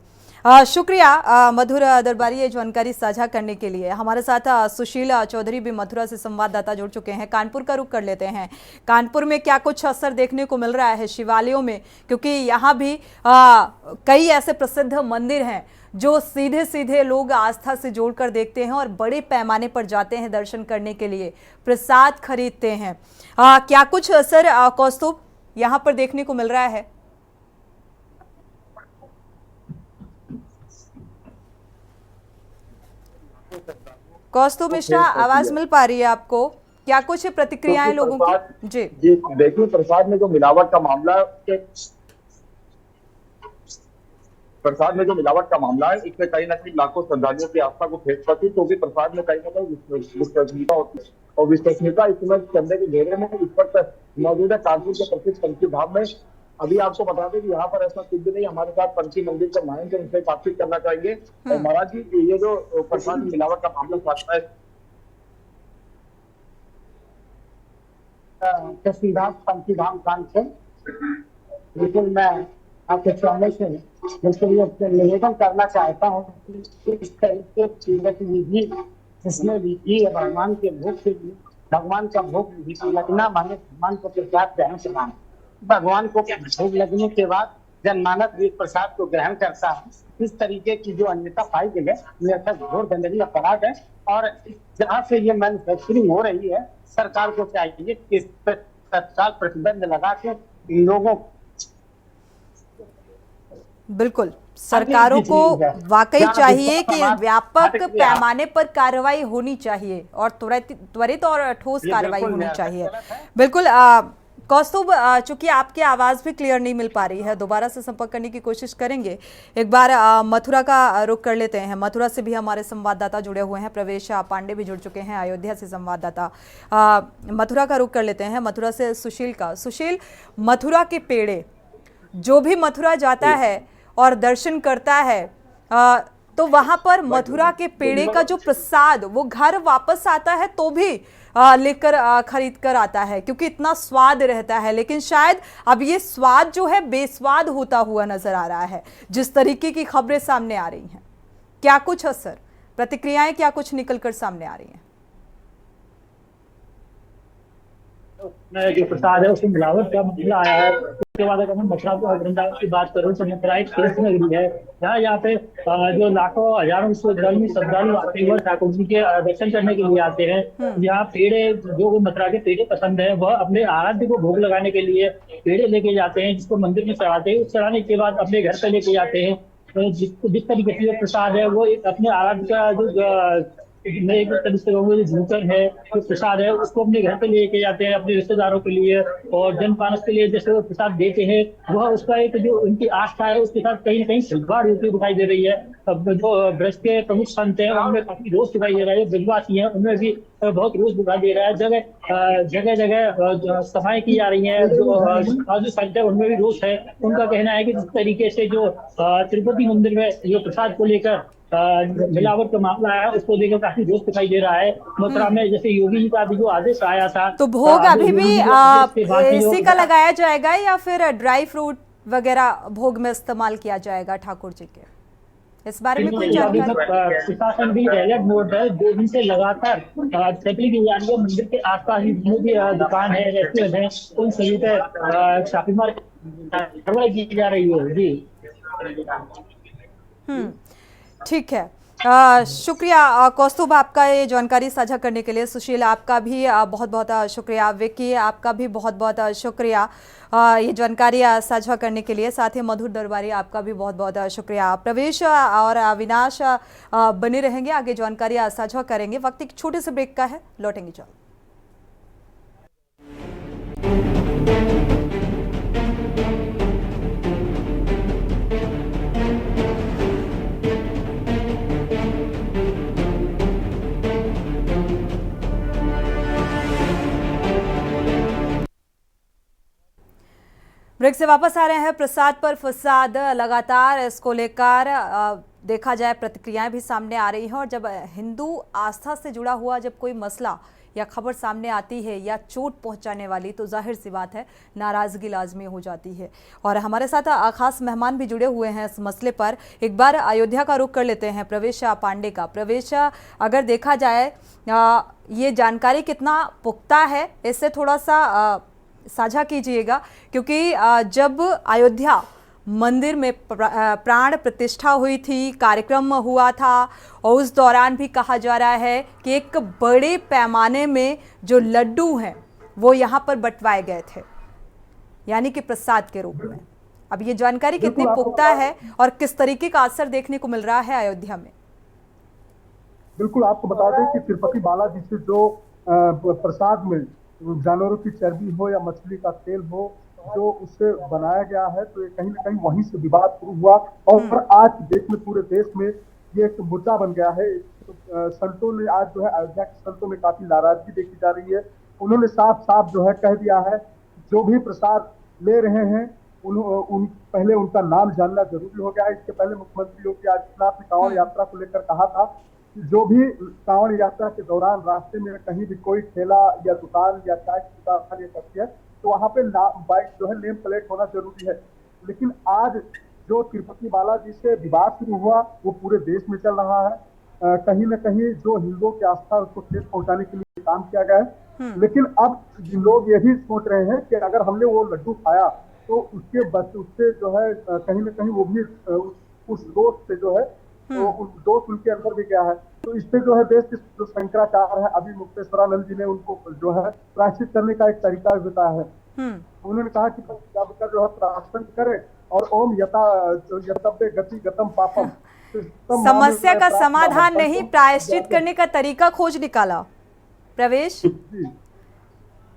शुक्रिया मधुर दरबारी ये जानकारी साझा करने के लिए। हमारे साथ सुशील चौधरी भी मथुरा से संवाददाता जुड़ चुके हैं। कानपुर का रुख कर लेते हैं। कानपुर में क्या कुछ असर देखने को मिल रहा है शिवालयों में, क्योंकि यहाँ भी कई ऐसे प्रसिद्ध मंदिर हैं जो सीधे सीधे लोग आस्था से जोड़कर देखते हैं और बड़े पैमाने पर जाते हैं दर्शन करने के लिए, प्रसाद खरीदते हैं। क्या कुछ असर कौस्तुभ यहाँ पर देखने को मिल रहा है? कौस्तुभ मिश्रा, आवाज मिल पा रही है आपको? क्या कुछ प्रतिक्रियाएं लोगों की? जी देखिए, प्रसाद में जो मिलावट का मामला है, प्रसाद में जो मिलावट का मामला है इसमें कहीं ना कहीं लाखों श्रद्धालुओं की आस्था को ठेस पहुंची, तो भी प्रसाद में कहीं ना कहीं विश्वसनीयता होती है और विश्वसनीयता इस समय चंदे के घेरे में इस वक्त मौजूद है कानपुर के प्रसिद्ध पंछी धाम में। अभी आपको बता दें कि यहाँ पर ऐसा कुछ भी नहीं, हमारे साथ पंछी मंदिर के मायन से उनसे बातचीत करना चाहिए। और महाराज जी, ये जो प्रसाद में मिलावट का मामला सामने है सीधा पंछी धाम कानपुर, लेकिन मैं आपके सामने से बिल्कुल निवेदन करना चाहता हूँ कि इस तरीके की गतिविधि जिसमें भी भगवान के भोग से भगवान का भोग लगना माने भगवान को प्रसाद ग्रहण करना। भगवान को भोग लगने के बाद जनमानस भी प्रसाद को ग्रहण करता है। इस तरीके की जो अन्यथा पाई गई है, अन्यथा घोर गंदगी अपराध है और जहाँ से ये मैन्युफैक्चरिंग हो रही है, सरकार को चाहिए कि इस पर तत्काल प्रतिबंध लगा के लोगों। बिल्कुल, सरकारों को वाकई चाहिए कि व्यापक पैमाने पर कार्रवाई होनी चाहिए और त्वरित और ठोस कार्रवाई होनी चाहिए। बिल्कुल कौस्तुभ, चूंकि आपकी आवाज भी क्लियर नहीं मिल पा रही है, दोबारा से संपर्क करने की कोशिश करेंगे। एक बार मथुरा का रुख कर लेते हैं। मथुरा से भी हमारे संवाददाता जुड़े हुए हैं, प्रवेश पांडे भी जुड़ चुके हैं, अयोध्या से संवाददाता। मथुरा का रुख कर लेते हैं, मथुरा से सुशील का। सुशील, मथुरा के पेड़े, जो भी मथुरा जाता है और दर्शन करता है तो वहां पर मथुरा के पेड़े का जो प्रसाद वो घर वापस आता है तो भी लेकर खरीद कर आता है, क्योंकि इतना स्वाद रहता है। लेकिन शायद अब ये स्वाद जो है बेस्वाद होता हुआ नजर आ रहा है, जिस तरीके की खबरें सामने आ रही हैं। क्या कुछ असर, प्रतिक्रियाएं क्या कुछ निकलकर सामने आ रही हैं? जो प्रसाद है उसमें मिलावट का मामला आया है। उसके बाद अगर मैं मथुरा वृंदावन की बात करूँ तो मथुरा एक तीर्थ नगरी है, यहाँ पे जो लाखों हजारों श्रद्धालु आते हैं ठाकुर जी के दर्शन करने के लिए आते हैं। यहाँ पेड़े, जो मथुरा के पेड़े पसंद है, वह अपने आराध्य को भोग लगाने के लिए पेड़े लेके जाते हैं, जिसको मंदिर में चढ़ाते हैं। चढ़ाने के बाद अपने घर पे लेके जाते हैं। तो जिस तरीके से प्रसाद है वो एक अपने आराध्य का जो एक तरह से जो झूठन है, जो प्रसाद है, उसको अपने घर पे लेके जाते हैं अपने रिश्तेदारों के लिए और जनमानस के लिए जैसे वो प्रसाद देते हैं, वह उसका एक जो उनकी आस्था है उसके साथ कहीं ना कहीं खिलवाड़ होती दिखाई दे रही है। अब जो ब्रज के प्रमुख संत हैं उनमें काफी रोष दिखाई दे रहा है, ब्रजवासी हैं उनमें भी बहुत रोष दिखाई दे रहा है। जगह जगह सफाई की जा रही है, जो संत है उनमें भी रोष है। उनका कहना है कि जिस तरीके से जो तिरुपति मंदिर में जो प्रसाद को लेकर मिलावट का मामला है उसको लेकर काफी रोष दिखाई दे रहा है। मथुरा में जैसे योगी जी का भी जो आदेश आया था, तो भोग अभी भी इसी का लगाया जाएगा या फिर ड्राई फ्रूट वगैरह भोग में इस्तेमाल किया जाएगा ठाकुर जी के? इस बारे में कोई जानकारी? प्रशासन भी अलर्ट मोड है। 2 दिन से लगातार सैंपलिंग की जा रही है। मंदिर के आसपास जो भी दुकान है, रेस्टोरेंट है, उन सभी पे छापेमारी की जा रही है। जी ठीक है, शुक्रिया कौस्तुभ आपका ये जानकारी साझा करने के लिए। सुशील, आपका भी बहुत बहुत शुक्रिया। विक्की, आपका भी बहुत बहुत शुक्रिया ये जानकारी साझा करने के लिए। साथ ही मधुर दरबारी, आपका भी बहुत बहुत शुक्रिया। प्रवेश और अविनाश बने रहेंगे, आगे जानकारी साझा करेंगे। वक्त एक छोटे से ब्रेक का है, लौटेंगे जल्द। ब्रेक से वापस आ रहे हैं। प्रसाद पर फसाद लगातार, इसको लेकर देखा जाए प्रतिक्रियाएं भी सामने आ रही हैं, और जब हिंदू आस्था से जुड़ा हुआ जब कोई मसला या खबर सामने आती है या चोट पहुंचाने वाली, तो जाहिर सी बात है नाराजगी लाजमी हो जाती है। और हमारे साथ खास मेहमान भी जुड़े हुए हैं इस मसले पर। एक बार अयोध्या का रुख कर लेते हैं प्रवेश पांडे का। प्रवेश, अगर देखा जाए ये जानकारी कितना पुख्ता है, इससे थोड़ा सा साझा कीजिएगा, क्योंकि जब अयोध्या मंदिर में प्राण प्रतिष्ठा हुई थी, कार्यक्रम हुआ था, और उस दौरान भी कहा जा रहा है कि एक बड़े पैमाने में जो लड्डू हैं वो यहाँ पर बंटवाए गए थे, यानी कि प्रसाद के रूप में। अब ये जानकारी कितनी पुख्ता है और किस तरीके का असर देखने को मिल रहा है अयोध्या में? बिल्कुल, आपको बता दें कि तिरुपति बालाजी से जो प्रसाद में जानवरों की चर्बी हो या मछली का तेल हो, जो उससे बनाया गया है, तो ये कहीं ना कहीं वहीं से विवाद शुरू हुआ और आज देश में, पूरे देश में ये एक मुद्दा बन गया है। तो संतों ने आज जो है, अयोध्या के संतों में काफी नाराजगी देखी जा रही है। उन्होंने साफ साफ जो है कह दिया है, जो भी प्रसाद ले रहे हैं पहले उनका नाम जानना जरूरी हो गया है। इसके पहले मुख्यमंत्री योगी आदित्यनाथ ने कांवड़ यात्रा को लेकर कहा था कि जो भी कांवड़ यात्रा के दौरान रास्ते में कहीं भी कोई ठेला या दुकान या चाय की दुकान या करती है, तो वहां पे बाइक जो है नेम प्लेट होना जरूरी है। लेकिन आज जो तिरुपति बालाजी से विवाद शुरू हुआ वो पूरे देश में चल रहा है। कहीं न कहीं जो हिंदुओं की आस्था उसको ठेस पहुंचाने के लिए काम किया गया है। लेकिन अब लोग ये भी सोच रहे हैं कि अगर हमने वो लड्डू खाया तो उससे जो है कहीं न कहीं वो भी उस दोस्त से जो है तो उस दोस्त उनके अंदर भी गया है। तो इस पे जो है देश के जो शंकराचार्य है, अभी मुक्तेश्वरानंद जी ने उनको जो है प्रायश्चित करने का एक तरीका बताया है। उन्होंने कहा कि जो है प्रार्थना करे और ओम यतब्बे गति गतम पापम, समस्या का समाधान नहीं, प्रायश्चित करने का तरीका खोज निकाला। प्रवेश,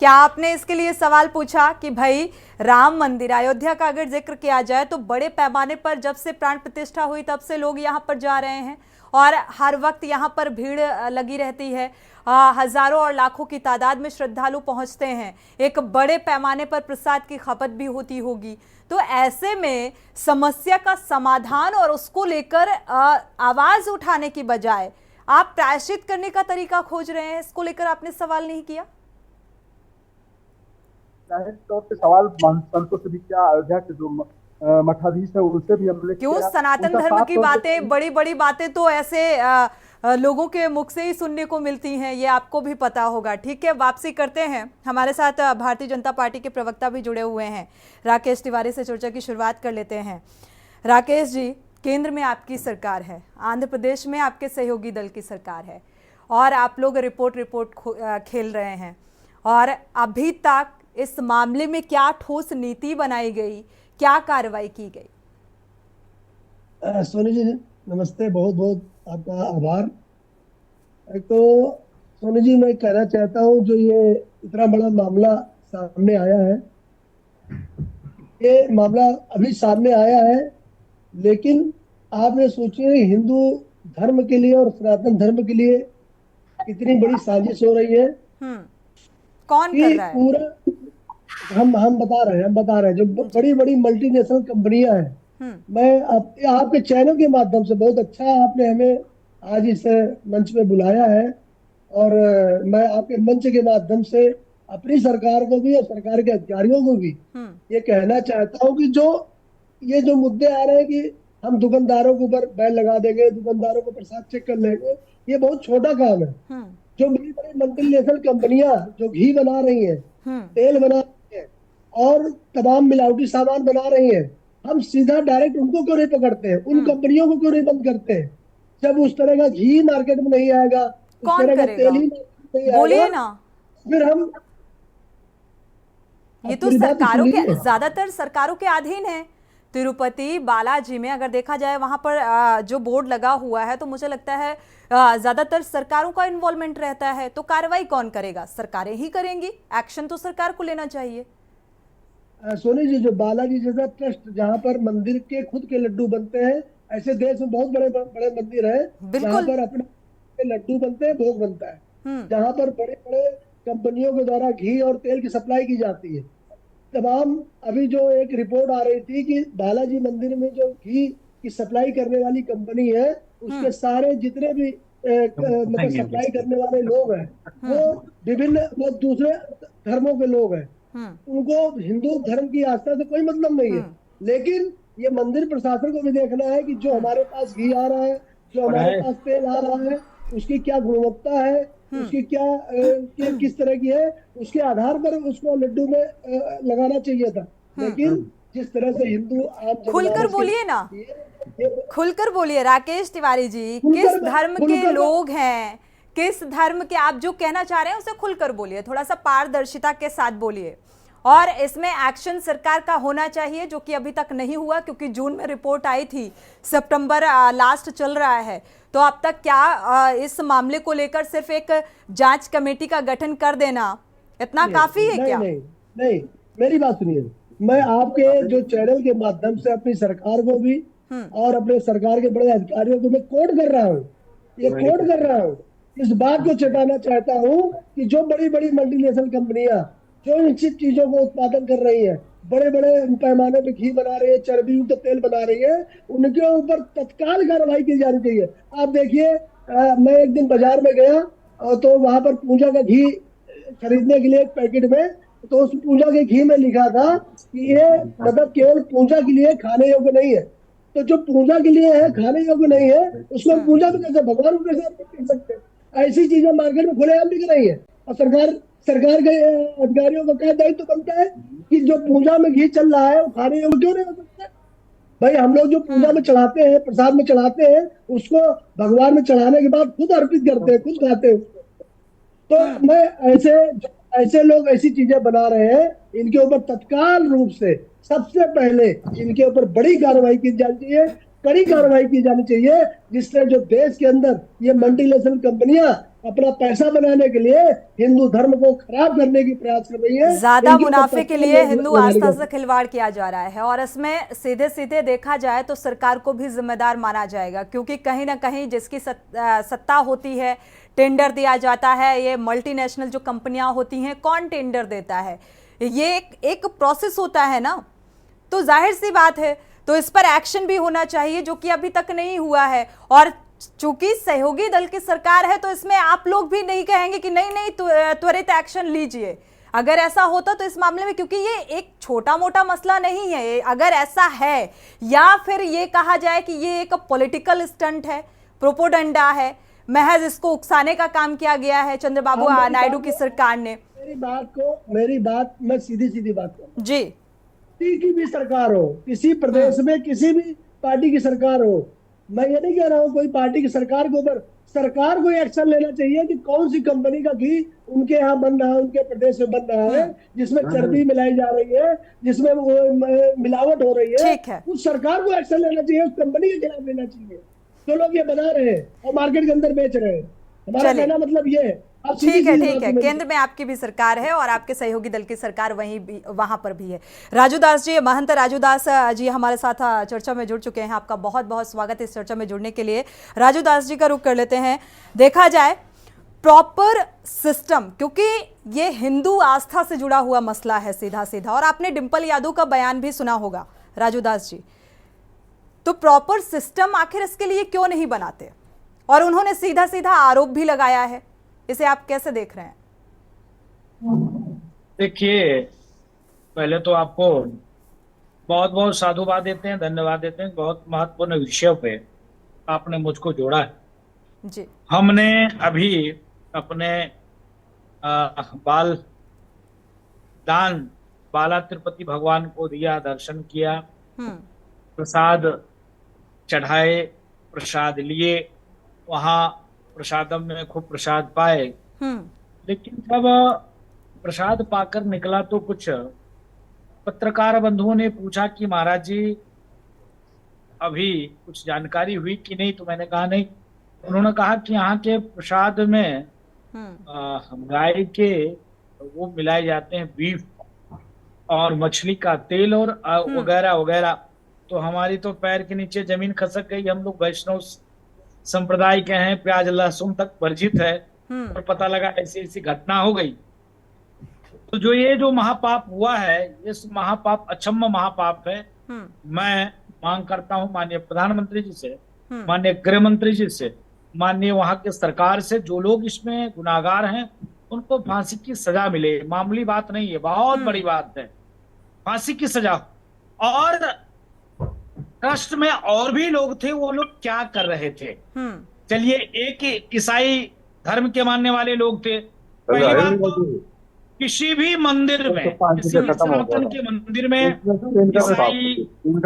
क्या आपने इसके लिए सवाल पूछा कि भाई राम मंदिर अयोध्या का अगर जिक्र किया जाए तो बड़े पैमाने पर जब से प्राण प्रतिष्ठा हुई तब से लोग यहाँ पर जा रहे हैं और हर वक्त यहाँ पर भीड़ लगी रहती है, हजारों और लाखों की तादाद में श्रद्धालु पहुंचते हैं, एक बड़े पैमाने पर प्रसाद की खपत भी होती होगी। तो ऐसे में समस्या का समाधान और उसको लेकर आवाज उठाने की बजाय आप प्रायश्चित करने का तरीका खोज रहे हैं, इसको लेकर आपने सवाल नहीं किया? जाहिर तौर पे सवाल संतों से भी क्या, अयोध्या के जो मठाधीश है उनसे भी हमने क्यों सनातन धर्म की बातें, बड़ी बड़ी बातें तो ऐसे लोगों के मुख से ही सुनने को मिलती हैं, ये आपको भी पता होगा। ठीक है, वापसी करते हैं। हमारे साथ भारतीय जनता पार्टी के प्रवक्ता भी जुड़े हुए हैं, राकेश तिवारी से चर्चा की शुरुआत कर लेते हैं। राकेश जी, केंद्र में आपकी सरकार है, आंध्र प्रदेश में आपके सहयोगी दल की सरकार है और आप लोग रिपोर्ट खेल रहे हैं, और अभी तक इस मामले में क्या ठोस नीति बनाई गई, क्या कार्रवाई की गई? सोनी जी नमस्ते, बहुत बहुत आपका आभार। तो सोनी जी, मैं कहना चाहता हूँ जो ये इतना बड़ा मामला सामने आया है, ये मामला अभी सामने आया है, लेकिन आप ये सोचिए हिंदू धर्म के लिए और सनातन धर्म के लिए कितनी बड़ी साजिश हो रही है। कौन कर रहा है? पूरा हम बता रहे हैं जो बड़ी बड़ी मल्टीनेशनल कंपनियां हैं। मैं आपके चैनल के माध्यम से, बहुत अच्छा आपने हमें आज इस मंच पे बुलाया है, और मैं आपके मंच के माध्यम से अपनी सरकार को भी और सरकार के अधिकारियों को भी ये कहना चाहता हूँ कि ये जो मुद्दे आ रहे हैं कि हम दुकानदारों के ऊपर बैन लगा देंगे, दुकानदारों को प्रसाद चेक कर लेंगे, ये बहुत छोटा काम है। जो बड़ी बड़ी मल्टीनेशनल कंपनियां जो घी बना रही हैं, तेल बना रही हैं और तमाम मिलावटी सामान बना रही हैं, हम सीधा डायरेक्ट उनको क्यों नहीं पकड़ते हैं? उन कंपनियों को क्यों नहीं बंद करते हैं? जब उस तरह का घी मार्केट में नहीं आएगा, उस तरह का तेल ही नहीं आएगा, बोलिए ना। फिर हम ये तो सरकारों के, ज्यादातर सरकारों के अधीन है। तिरुपति बालाजी में अगर देखा जाए वहां पर जो बोर्ड लगा हुआ है, तो मुझे लगता है ज्यादातर सरकारों का इन्वॉल्वमेंट रहता है। तो कार्रवाई कौन करेगा? सरकारें ही करेंगी, एक्शन तो सरकार को लेना चाहिए। सोनी जी, जो बालाजी जैसा ट्रस्ट जहाँ पर मंदिर के खुद के लड्डू बनते हैं, ऐसे देश में बहुत बड़े बड़े मंदिर है जहाँ पर अपने लड्डू बनते हैं, भोग बनता है, जहाँ पर बड़े बड़े कंपनियों के द्वारा घी और तेल की सप्लाई की जाती है। तमाम अभी जो एक रिपोर्ट आ रही थी कि बालाजी मंदिर में जो घी की सप्लाई करने वाली कंपनी है, उसके सारे जितने भी मतलब सप्लाई करने वाले लोग हैं वो विभिन्न वो दूसरे धर्मों के लोग हैं, उनको हिंदू धर्म की आस्था से कोई मतलब नहीं है। लेकिन ये मंदिर प्रशासन को भी देखना है कि जो हमारे पास घी आ रहा है, जो हमारे पास तेल आ रहा है, उसकी क्या गुणवत्ता है, उसकी क्या किस तरह की है, उसके आधार पर उसको लड्डू में लगाना चाहिए था। लेकिन जिस तरह से हिंदू आप खुलकर बोलिए ना, खुलकर बोलिए राकेश तिवारी जी, किस धर्म के लोग हैं, किस धर्म के आप जो कहना चाह रहे हैं उसे खुलकर बोलिए, थोड़ा सा पारदर्शिता के साथ बोलिए। और इसमें एक्शन सरकार का होना चाहिए जो कि अभी तक नहीं हुआ, क्योंकि जून में रिपोर्ट आई थी, सितंबर लास्ट चल रहा है, तो अब तक क्या इस मामले को लेकर सिर्फ एक जांच कमेटी का गठन कर देना इतना काफी है क्या? नहीं, मेरी बात सुनिए, मैं आपके जो चैनल के माध्यम से अपनी सरकार को भी और अपने सरकार के बड़े अधिकारियों को मैं कोट कर रहा हूँ, ये कोट कर रहा हूँ, इस बात को चेताना चाहता हूँ कि जो बड़ी बड़ी मल्टीनेशनल कंपनियां जो इन चीजों को उत्पादन कर रही है, बड़े बड़े पैमाने पे घी बना रही है, चर्बी युक्त तेल बना रही है, उनके ऊपर तत्काल कार्रवाई की जानी चाहिए। आप देखिए, मैं एक दिन बाजार में गया तो वहां पर पूजा का घी खरीदने के लिए एक पैकेट में, तो उस पूजा के घी में लिखा था कि ये मतलब केवल पूजा के लिए खाने योग्य नहीं है। तो जो पूजा के लिए है, खाने योग्य नहीं है, उसको पूजा में कैसे भगवान को कैसे कर सकते? ऐसी चीजें मार्केट में खुलेआम बिक रही है और सरकार के अधिकारियों का क्या दायित्व बनता है कि जो पूजा में घी चल रहा है वो खाने योग्य क्यों नहीं हो सकता? भाई हम लोग जो पूजा में चढ़ाते हैं, प्रसाद में चढ़ाते हैं, उसको भगवान में चढ़ाने के बाद खुद अर्पित करते हैं, खुद खाते हैं। तो मैं ऐसे लोग ऐसी चीजें बना रहे हैं, इनके ऊपर तत्काल रूप से सबसे पहले इनके ऊपर बड़ी कार्रवाई की जानी चाहिए, कड़ी कार्रवाई की जानी चाहिए, जिससे जो देश के अंदर ये मल्टीनेशनल कंपनियां अपना पैसा बनाने के लिए हिंदू धर्म को खराब करने की प्रयास कर रही है, ज्यादा मुनाफे के लिए हिंदू आस्था से खिलवाड़ किया जा रहा है। और इसमें सीधे सीधे देखा जाए तो सरकार को भी जिम्मेदार माना जाएगा, क्योंकि कहीं ना कहीं जिसकी सत्ता होती है, टेंडर दिया जाता है, ये मल्टीनेशनल जो कंपनियां होती हैं, कौन टेंडर देता है, ये एक प्रोसेस होता है ना, तो जाहिर सी बात है, तो इस पर एक्शन भी होना चाहिए जो कि अभी तक नहीं हुआ है। और चूंकि सहयोगी दल की सरकार है तो इसमें आप लोग भी नहीं कहेंगे कि नहीं त्वरित एक्शन लीजिए। अगर ऐसा होता तो इस मामले में, क्योंकि ये एक छोटा मोटा मसला नहीं है, अगर ऐसा है, या फिर ये कहा जाए कि ये एक पॉलिटिकल स्टंट है, प्रोपोगंडा है, महज इसको उकसाने का काम किया गया है चंद्रबाबू नायडू की सरकार ने। मेरी बात मैं सीधी बात करूं जी, किसी की भी सरकार हो, किसी प्रदेश में किसी भी पार्टी की सरकार हो, मैं ये नहीं कह रहा हूँ कोई पार्टी की सरकार के ऊपर, सरकार को एक्शन लेना चाहिए कि कौन सी कंपनी का घी उनके यहाँ बन रहा है, उनके प्रदेश में बन रहा है, जिसमें चर्बी मिलाई जा रही है, जिसमें वो मिलावट हो रही है, उस सरकार को एक्शन लेना चाहिए, उस कंपनी के खिलाफ लेना चाहिए जो लोग ये बना रहे हैं और मार्केट के अंदर बेच रहे हैं। हमारा कहना मतलब ये है। ठीक है, केंद्र में आपकी भी सरकार है और आपके सहयोगी दल की सरकार वहां पर भी है। राजू दास जी, महंत राजू दास जी हमारे साथ चर्चा में जुड़ चुके हैं, आपका बहुत बहुत स्वागत है इस चर्चा में जुड़ने के लिए। राजू दास जी का रुख कर लेते हैं। देखा जाए प्रॉपर सिस्टम, क्योंकि ये हिंदू आस्था से जुड़ा हुआ मसला है सीधा सीधा, और आपने डिंपल यादव का बयान भी सुना होगा राजू दास जी, तो प्रॉपर सिस्टम आखिर इसके लिए क्यों नहीं बनाते? और उन्होंने सीधा सीधा आरोप भी लगाया है, इसे आप कैसे देख रहे हैं? देखिए, पहले तो आपको बहुत बहुत साधुवाद देते हैं, धन्यवाद देते हैं, बहुत महत्वपूर्ण विषय पे आपने मुझको जोड़ा है जी। हमने अभी अपने बाला तिरुपति भगवान को दिया, दर्शन किया, प्रसाद चढ़ाए, प्रसाद लिए, वहाँ प्रसादम में खूब प्रसाद पाए। लेकिन जब प्रसाद पाकर निकला तो कुछ पत्रकार बंधुओं ने पूछा कि महाराज जी अभी कुछ जानकारी हुई कि नहीं, तो मैंने कहा नहीं। उन्होंने कहा कि यहाँ के प्रसाद में गाय के वो मिलाए जाते हैं, बीफ और मछली का तेल और वगैरह वगैरह। तो हमारी तो पैर के नीचे जमीन खसक गई। हम लोग वैष्णव संप्रदाय के हैं, प्याज लहसुन तक वर्जित है, और पता लगा ऐसी ऐसी घटना हो गई। तो जो ये जो महापाप हुआ है, इस महापाप अक्षम्य महापाप है। मैं मांग करता हूं माननीय प्रधानमंत्री जी से, माननीय गृह मंत्री जी से, माननीय वहां के सरकार से, जो लोग इसमें गुनाहगार हैं उनको फांसी की सजा मिले। मामूली बात नहीं है, बहुत बड़ी बात है, फांसी की सजा। और ट्रस्ट में और भी लोग थे, वो लोग क्या कर रहे थे? चलिए, एक ईसाई धर्म के मानने वाले लोग थे। पहली बात तो किसी भी मंदिर में, किसी सनातन के मंदिर में ईसाई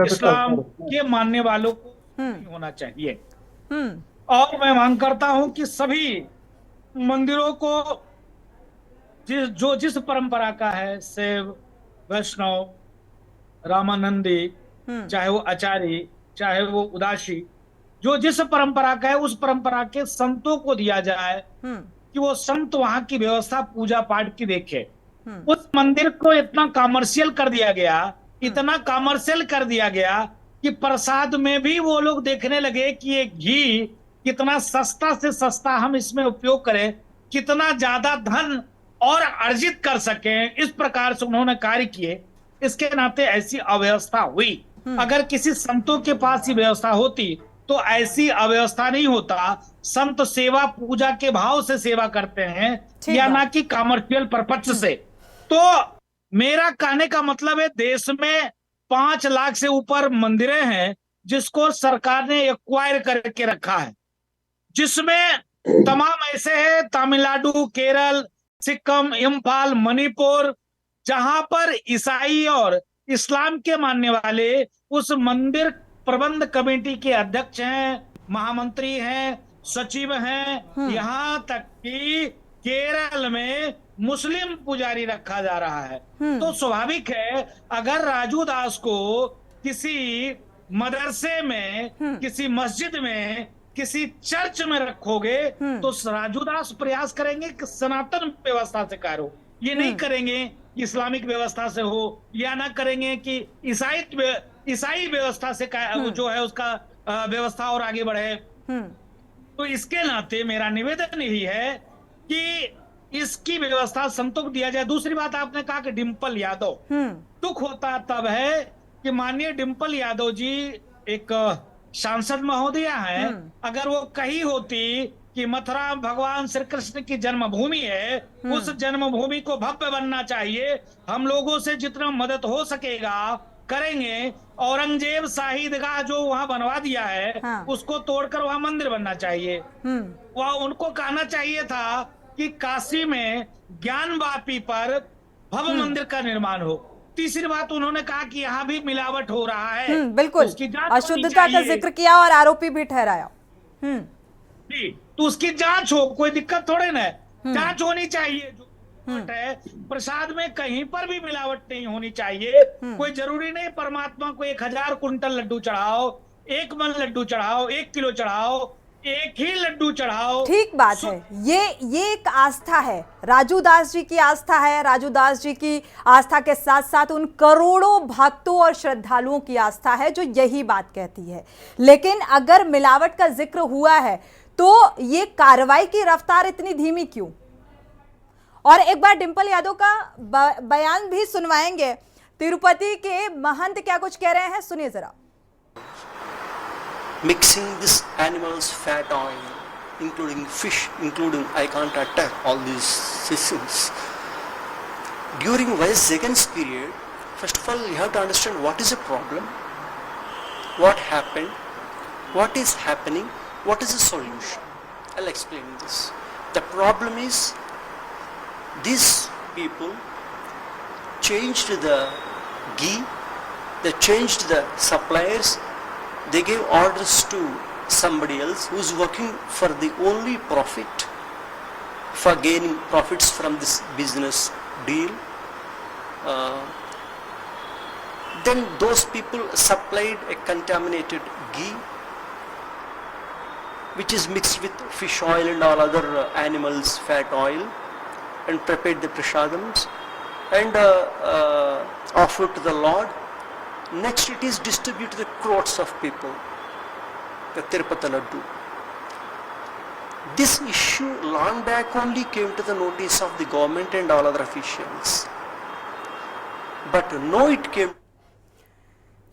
इस्लाम के मानने वालों को नहीं होना चाहिए। और मैं मांग करता हूं कि सभी मंदिरों को जिस परंपरा का है, शैव, वैष्णव, रामानंदी, चाहे वो आचार्य, चाहे वो उदासी, जो जिस परंपरा का है उस परंपरा के संतों को दिया जाए कि वो संत वहां की व्यवस्था पूजा पाठ की देखे। उस मंदिर को इतना कॉमर्शियल कर दिया गया, इतना कॉमर्शियल कर दिया गया कि प्रसाद में भी वो लोग देखने लगे कि ये घी कितना सस्ता से सस्ता हम इसमें उपयोग करें, कितना ज्यादा धन और अर्जित कर सकें। इस प्रकार से उन्होंने कार्य किए। इसके नाते ऐसी अव्यवस्था हुई। अगर किसी संतों के पास ही व्यवस्था होती तो ऐसी अव्यवस्था नहीं होता। संत सेवा पूजा के भाव से सेवा करते हैं या ना कि कॉमर्शियल पर्पज से। तो मेरा कहने का मतलब है, देश में 5 लाख से ऊपर मंदिरें हैं जिसको सरकार ने एक्वायर करके रखा है, जिसमें तमाम ऐसे हैं तमिलनाडु, केरल, सिक्किम, इम्फाल, मणिपुर, जहां पर ईसाई और इस्लाम के मानने वाले उस मंदिर प्रबंध कमेटी के अध्यक्ष हैं, महामंत्री हैं, सचिव हैं। यहाँ तक कि केरल में मुस्लिम पुजारी रखा जा रहा है। तो स्वाभाविक है, अगर राजू दास को किसी मदरसे में, किसी मस्जिद में, किसी चर्च में रखोगे तो राजू दास प्रयास करेंगे कि सनातन व्यवस्था से कार्य हो। ये नहीं करेंगे कि इस्लामिक व्यवस्था से हो, या ना करेंगे कि ईसाई व्यवस्था से जो है उसका व्यवस्था और आगे बढ़े। तो इसके नाते मेरा निवेदन यही है कि इसकी व्यवस्था संतों को दिया जाए। दूसरी बात, आपने कहा कि डिम्पल यादव, दुख होता तब है कि माननीय डिम्पल यादव जी एक सांसद महोदया है। अगर वो कही होती कि मथुरा भगवान श्री कृष्ण की जन्मभूमि है, उस जन्मभूमि को भव्य बनना चाहिए, हम लोगों से जितना मदद हो सकेगा करेंगे। औरंगजेब शाहीदगाह जो वहां बनवा दिया है, उसको तोड़कर वहां मंदिर बनना चाहिए। वह उनको कहना चाहिए था कि काशी में ज्ञानवापी पर भव्य मंदिर का निर्माण हो। तीसरी बात, उन्होंने कहा कि यहाँ भी मिलावट हो रहा है, बिल्कुल, अशुद्धता का जिक्र किया और आरोपी भी ठहराया। जी, तो उसकी जांच हो, कोई दिक्कत थोड़े ना है, जांच होनी चाहिए। जो है प्रसाद में कहीं पर भी मिलावट नहीं होनी चाहिए। कोई जरूरी नहीं परमात्मा को 1000 कुंटल लड्डू चढ़ाओ, 1 मन लड्डू चढ़ाओ, 1 किलो चढ़ाओ, एक ही लड्डू चढ़ाओ। ठीक बात है, ये एक आस्था है, राजू दास जी की आस्था है। राजू दास जी की आस्था के साथ साथ उन करोड़ों भक्तों और श्रद्धालुओं की आस्था है जो यही बात कहती है। लेकिन अगर मिलावट का जिक्र हुआ है तो ये कार्रवाई की रफ्तार इतनी धीमी क्यों? और एक बार डिम्पल यादव का बयान भी सुनवाएंगे। तिरुपति के महंत क्या कुछ कह रहे हैं, सुनिए जरा। Mixing this animal's fat oil, including fish, including, I can't attack all these systems. During Vice Jagann's period, first of all, you have to understand what is the problem, what happened, what is happening, what is the solution. I'll explain this. The problem is, these people changed the ghee, they changed the suppliers, they gave orders to somebody else who's working for the only profit, for gaining profits from this business deal. Then those people supplied a contaminated ghee which is mixed with fish oil and all other animals fat oil, and prepared the prasadams and offered to the Lord. Next it is distributed to the crowds of people, the Tirupati Laddu. This issue long back only came to the notice of the government and all other officials. But no, it came.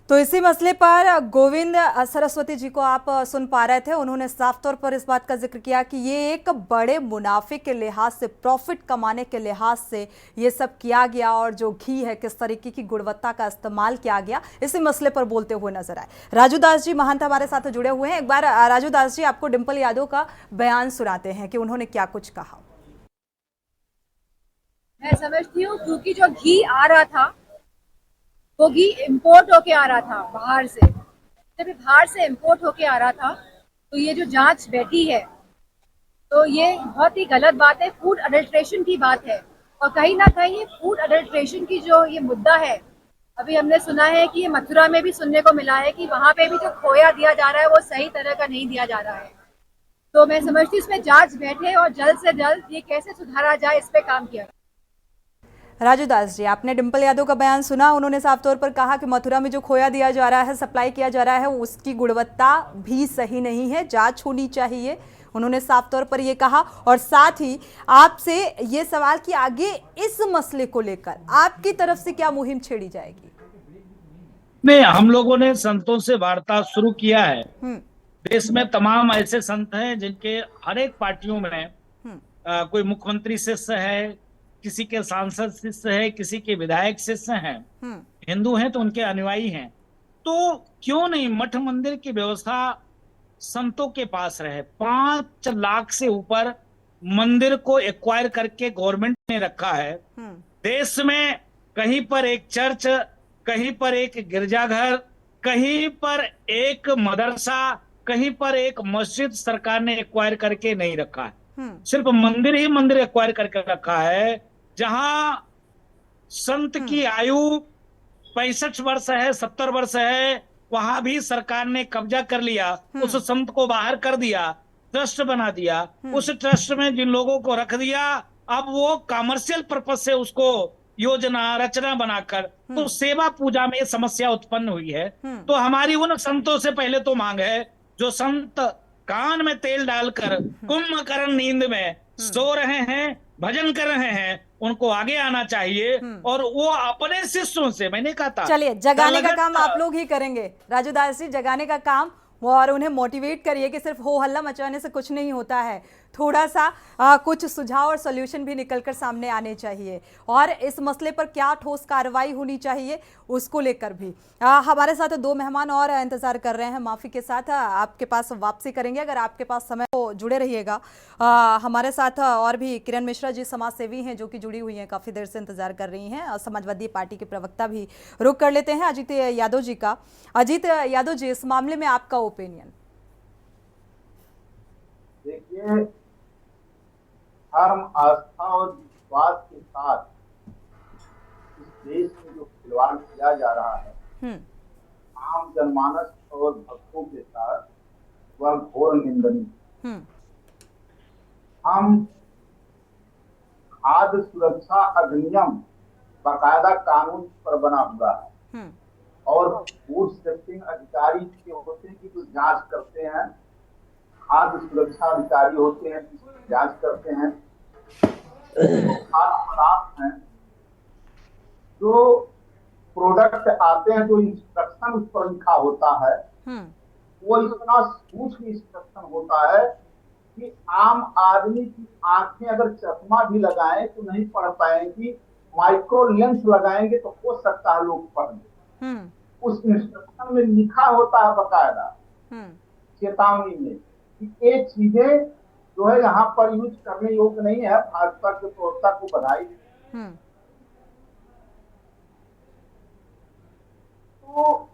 तो इसी मसले पर गोविंद सरस्वती जी को आप सुन पा रहे थे। उन्होंने साफ तौर पर इस बात का जिक्र किया कि ये एक बड़े मुनाफे के लिहाज से, प्रॉफिट कमाने के लिहाज से ये सब किया गया और जो घी है किस तरीके की गुणवत्ता का इस्तेमाल किया गया, इसी मसले पर बोलते हुए नजर आए। राजू दास जी महंत हमारे साथ जुड़े हुए हैं। एक बार राजू दास जी आपको डिंपल यादव का बयान सुनाते हैं कि उन्होंने क्या कुछ कहा। मैं समझती हूँ क्योंकि जो घी आ रहा था वो घी इम्पोर्ट होके आ रहा था बाहर से। जब बाहर से इम्पोर्ट होके आ रहा था तो ये जो जांच बैठी है तो ये बहुत ही गलत बात है, फूड अडल्ट्रेशन की बात है। और कहीं ना कहीं ये फूड अडल्ट्रेशन की जो ये मुद्दा है, अभी हमने सुना है कि ये मथुरा में भी सुनने को मिला है कि वहाँ पे भी जो खोया दिया जा रहा है वो सही तरह का नहीं दिया जा रहा है। तो मैं समझती हूँ इसमें जांच बैठे और जल्द से जल्द ये कैसे सुधारा जाए इस पे काम किया। राजू दास जी, आपने डिंपल यादव का बयान सुना। उन्होंने साफ तौर पर कहा कि मथुरा में जो खोया दिया जा रहा है, सप्लाई किया जा रहा है, उसकी गुणवत्ता भी सही नहीं है, जांच होनी चाहिए। उन्होंने साफ तौर पर यह कहा। और साथ ही आपसे ये सवाल कि आगे इस मसले को लेकर आपकी तरफ से क्या मुहिम छेड़ी जाएगी? नहीं, हम लोगों ने संतों से वार्ता शुरू किया है। देश में तमाम ऐसे संत हैं जिनके हर एक पार्टियों में कोई मुख्यमंत्री शिष्य है, किसी के सांसद शिष्य है, किसी के विधायक शिष्य हैं। हिंदू हैं तो उनके अनुयायी हैं। तो क्यों नहीं मठ मंदिर की व्यवस्था संतों के पास रहे। 5 लाख से ऊपर मंदिर को एक्वायर करके गवर्नमेंट ने रखा है। देश में कहीं पर एक चर्च, कहीं पर एक गिरजाघर, कहीं पर एक मदरसा, कहीं पर एक मस्जिद सरकार ने एक्वायर करके नहीं रखा है। सिर्फ मंदिर ही मंदिर एक्वायर करके रखा है। जहां संत की आयु 65 वर्ष है, 70 वर्ष है, वहां भी सरकार ने कब्जा कर लिया। उस संत को बाहर कर दिया, ट्रस्ट बना दिया। उस ट्रस्ट में जिन लोगों को रख दिया, अब वो कमर्शियल पर्पज से उसको योजना रचना बनाकर तो सेवा पूजा में समस्या उत्पन्न हुई है। तो हमारी उन संतों से पहले तो मांग है जो संत कान में तेल डालकर कुंभकर्ण नींद में सो रहे हैं, भजन कर रहे हैं, उनको आगे आना चाहिए। और वो अपने शिष्यों से, मैंने कहा था, चलिए जगाने का काम आप लोग ही करेंगे राजू दास जी, जगाने का काम, और उन्हें मोटिवेट करिए कि सिर्फ हो हल्ला मचाने से कुछ नहीं होता है। थोड़ा सा कुछ सुझाव और सॉल्यूशन भी निकलकर सामने आने चाहिए और इस मसले पर क्या ठोस कार्रवाई होनी चाहिए उसको लेकर भी। हमारे साथ 2 मेहमान और इंतजार कर रहे हैं। माफी के साथ आपके पास वापसी करेंगे, अगर आपके पास समय हो जुड़े रहिएगा। हमारे साथ और भी किरण मिश्रा जी समाज सेवी हैं जो कि जुड़ी हुई हैं, काफी देर से इंतजार कर रही हैं। समाजवादी पार्टी के प्रवक्ता भी रुक कर लेते हैं अजीत यादव जी का। अजीत यादव जी, इस मामले में आपका ओपिनियन? देखिए, धर्म, आस्था और विश्वास के साथ इस देश में जो खिलवाड़ किया जा रहा है आम जनमानस और भक्तों के साथ, वह घोर निंदनीय। हम खाद्य सुरक्षा अधिनियम बाकायदा कानून पर बना हुआ है और फूड सेफ्टी अधिकारी के होते हैं कि जो जांच करते हैं, खाद्य सुरक्षा अधिकारी होते हैं जांच करते हैं। खाद्य पदार्थ हैं जो प्रोडक्ट आते हैं, जो इंस्ट्रक्शन उस पर लिखा होता है, वो इतना सूक्ष्म इंस्ट्रक्शन होता है कि आम आदमी की आंखें अगर चश्मा भी लगाएं तो नहीं पढ़ पाएंगी, माइक्रो लेंस लगाएंगे तो हो सकता है लोग पढ़ लें। उस इंस्ट्रक्शन में लिखा होता है बकायदा चेतावनी में कि ये चीजें जो है यहाँ पर यूज करने योग्य नहीं है। भाजपा के प्रवक्ता को बधाई। तो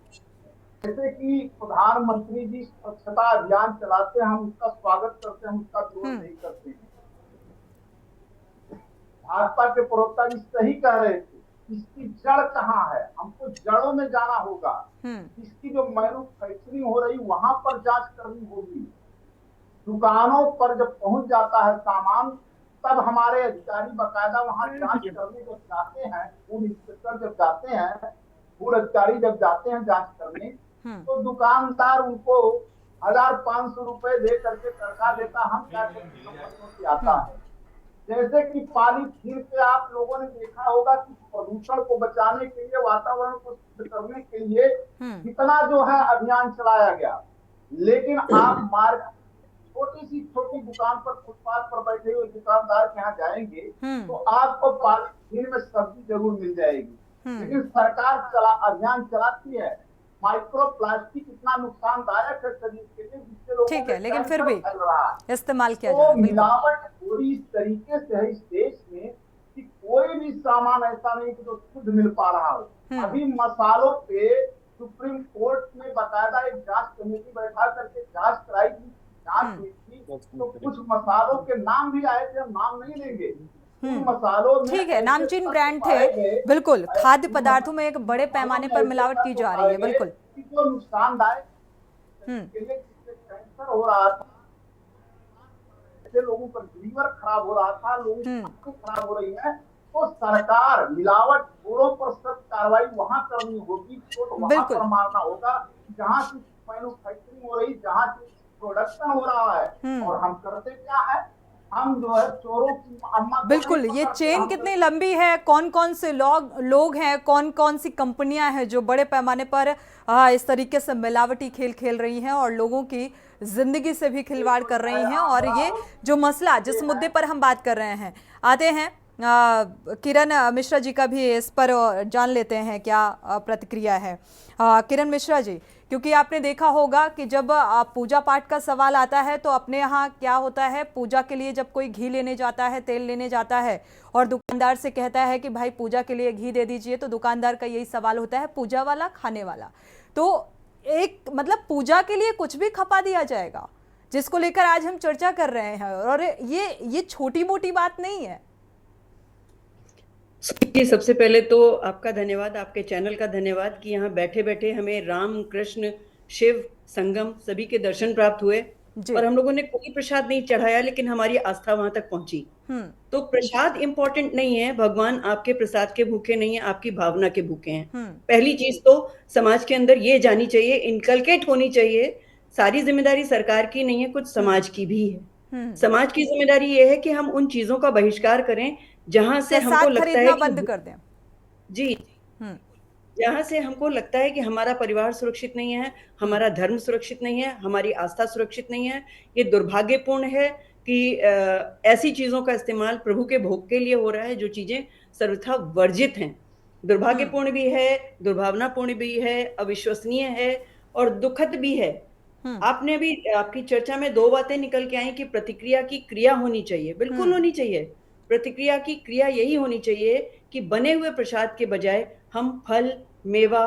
जैसे कि प्रधानमंत्री जी स्वच्छता अभियान चलाते हैं, हम उसका स्वागत करते हैं, हम उसका विरोध नहीं करते हैं। भाजपा के प्रवक्ता जी सही कह रहे थे, इसकी जड़ कहाँ है, हमको जड़ों में जाना होगा। इसकी जो मैन्युफैक्चरिंग हो रही वहां पर जांच करनी होगी। दुकानों पर जब पहुंच जाता है सामान, तब हमारे अधिकारी बकायदा वहां जांच करने जब जाते हैं, फूड इंस्पेक्टर जब जाते हैं, फूड अधिकारी जब जाते हैं जांच करने, तो दुकानदार उनको 1500 रुपए दे करके सरकार देता, हम क्या करते आता है। जैसे कि पॉलीथीन पे आप लोगों ने देखा होगा कि प्रदूषण को बचाने के लिए, वातावरण को शुद्ध करने के लिए कितना जो है अभियान चलाया गया, लेकिन आप मार्ग छोटी दुकान पर, फुटपाथ पर बैठे हुए दुकानदार के यहाँ जाएंगे तो आपको पॉलीथीन में सब्जी जरूर मिल जाएगी, लेकिन सरकार अभियान चलाती है। माइक्रो प्लास्टिक इतना नुकसानदायक है शरीर के लिए, जिससे लोगों ठीक है, में लेकिन फिर कैंसर भी फैल रहा है। इस्तेमाल किया तो जा रहा है। मिलावट पूरी इस तरीके से है इस देश में कि कोई भी सामान ऐसा नहीं कि जो शुद्ध मिल पा रहा हो। अभी मसालों पे सुप्रीम कोर्ट में बाकायदा एक जांच कमेटी बैठा करके जांच कराई थी, जांच हुई थी, तो कुछ मसालों के नाम भी आए थे, हम नाम नहीं लेंगे। मसालों में ठीक है, नामचीन ब्रांड थे, बिल्कुल खाद्य पदार्थों में एक बड़े पैमाने पर मिलावट की जा रही है, बिल्कुल। जो नुकसानदायक के लिए जिससे कैंसर हो रहा था, ऐसे लोगों का लीवर खराब हो रहा था, लोगों की आंखें खराब हो रही है, तो सरकार मिलावट खोरों पर सख्त कार्रवाई वहां करनी होगी, तो वहां पर मारना होगा जहां से मैन्युफैक्चरिंग हो रही, जहां से प्रोडक्शन हो रहा है। और हम करते क्या है, हम जो है चोरों की अम्मा, बिल्कुल, ये चेन कितनी लंबी है, कौन कौन से लोग हैं, कौन कौन सी कंपनियां हैं जो बड़े पैमाने पर इस तरीके से मिलावटी खेल खेल रही हैं और लोगों की जिंदगी से भी खिलवाड़ कर रही हैं। और ये जो मसला, जिस मुद्दे पर हम बात कर रहे हैं, आते हैं किरण मिश्रा जी का भी इस पर जान लेते हैं क्या प्रतिक्रिया है। किरण मिश्रा जी, क्योंकि आपने देखा होगा कि जब पूजा पाठ का सवाल आता है तो अपने यहाँ क्या होता है, पूजा के लिए जब कोई घी लेने जाता है, तेल लेने जाता है और दुकानदार से कहता है कि भाई पूजा के लिए घी दे दीजिए, तो दुकानदार का यही सवाल होता है, पूजा वाला खाने वाला। तो एक मतलब पूजा के लिए कुछ भी खपा दिया जाएगा, जिसको लेकर आज हम चर्चा कर रहे हैं। और ये छोटी मोटी बात नहीं है। जी, सबसे पहले तो आपका धन्यवाद, आपके चैनल का धन्यवाद कि यहाँ बैठे बैठे हमें राम कृष्ण शिव संगम सभी के दर्शन प्राप्त हुए और हम लोगों ने कोई प्रसाद नहीं चढ़ाया, लेकिन हमारी आस्था वहां तक पहुंची। तो प्रसाद इंपॉर्टेंट नहीं है, भगवान आपके प्रसाद के भूखे नहीं है, आपकी भावना के भूखे हैं। पहली चीज तो समाज के अंदर ये जानी चाहिए, इनकलकेट होनी चाहिए, सारी जिम्मेदारी सरकार की नहीं है, कुछ समाज की भी है। समाज की जिम्मेदारी ये है कि हम उन चीजों का बहिष्कार करें जहां से हमको लगता है कि बंद कर दें। जी, जहां से हमको लगता है कि हमारा परिवार सुरक्षित नहीं है, हमारा धर्म सुरक्षित नहीं है, हमारी आस्था सुरक्षित नहीं है। ये दुर्भाग्यपूर्ण है कि ऐसी चीजों का इस्तेमाल प्रभु के भोग के लिए हो रहा है, जो चीजें सर्वथा वर्जित हैं। दुर्भाग्यपूर्ण भी है, दुर्भावनापूर्ण भी है, अविश्वसनीय है और दुखद भी है। आपने अभी आपकी चर्चा में दो बातें निकल के आई कि प्रतिक्रिया की क्रिया होनी चाहिए। बिल्कुल होनी चाहिए। प्रतिक्रिया की क्रिया यही होनी चाहिए कि बने हुए प्रसाद के बजाय हम फल, मेवा,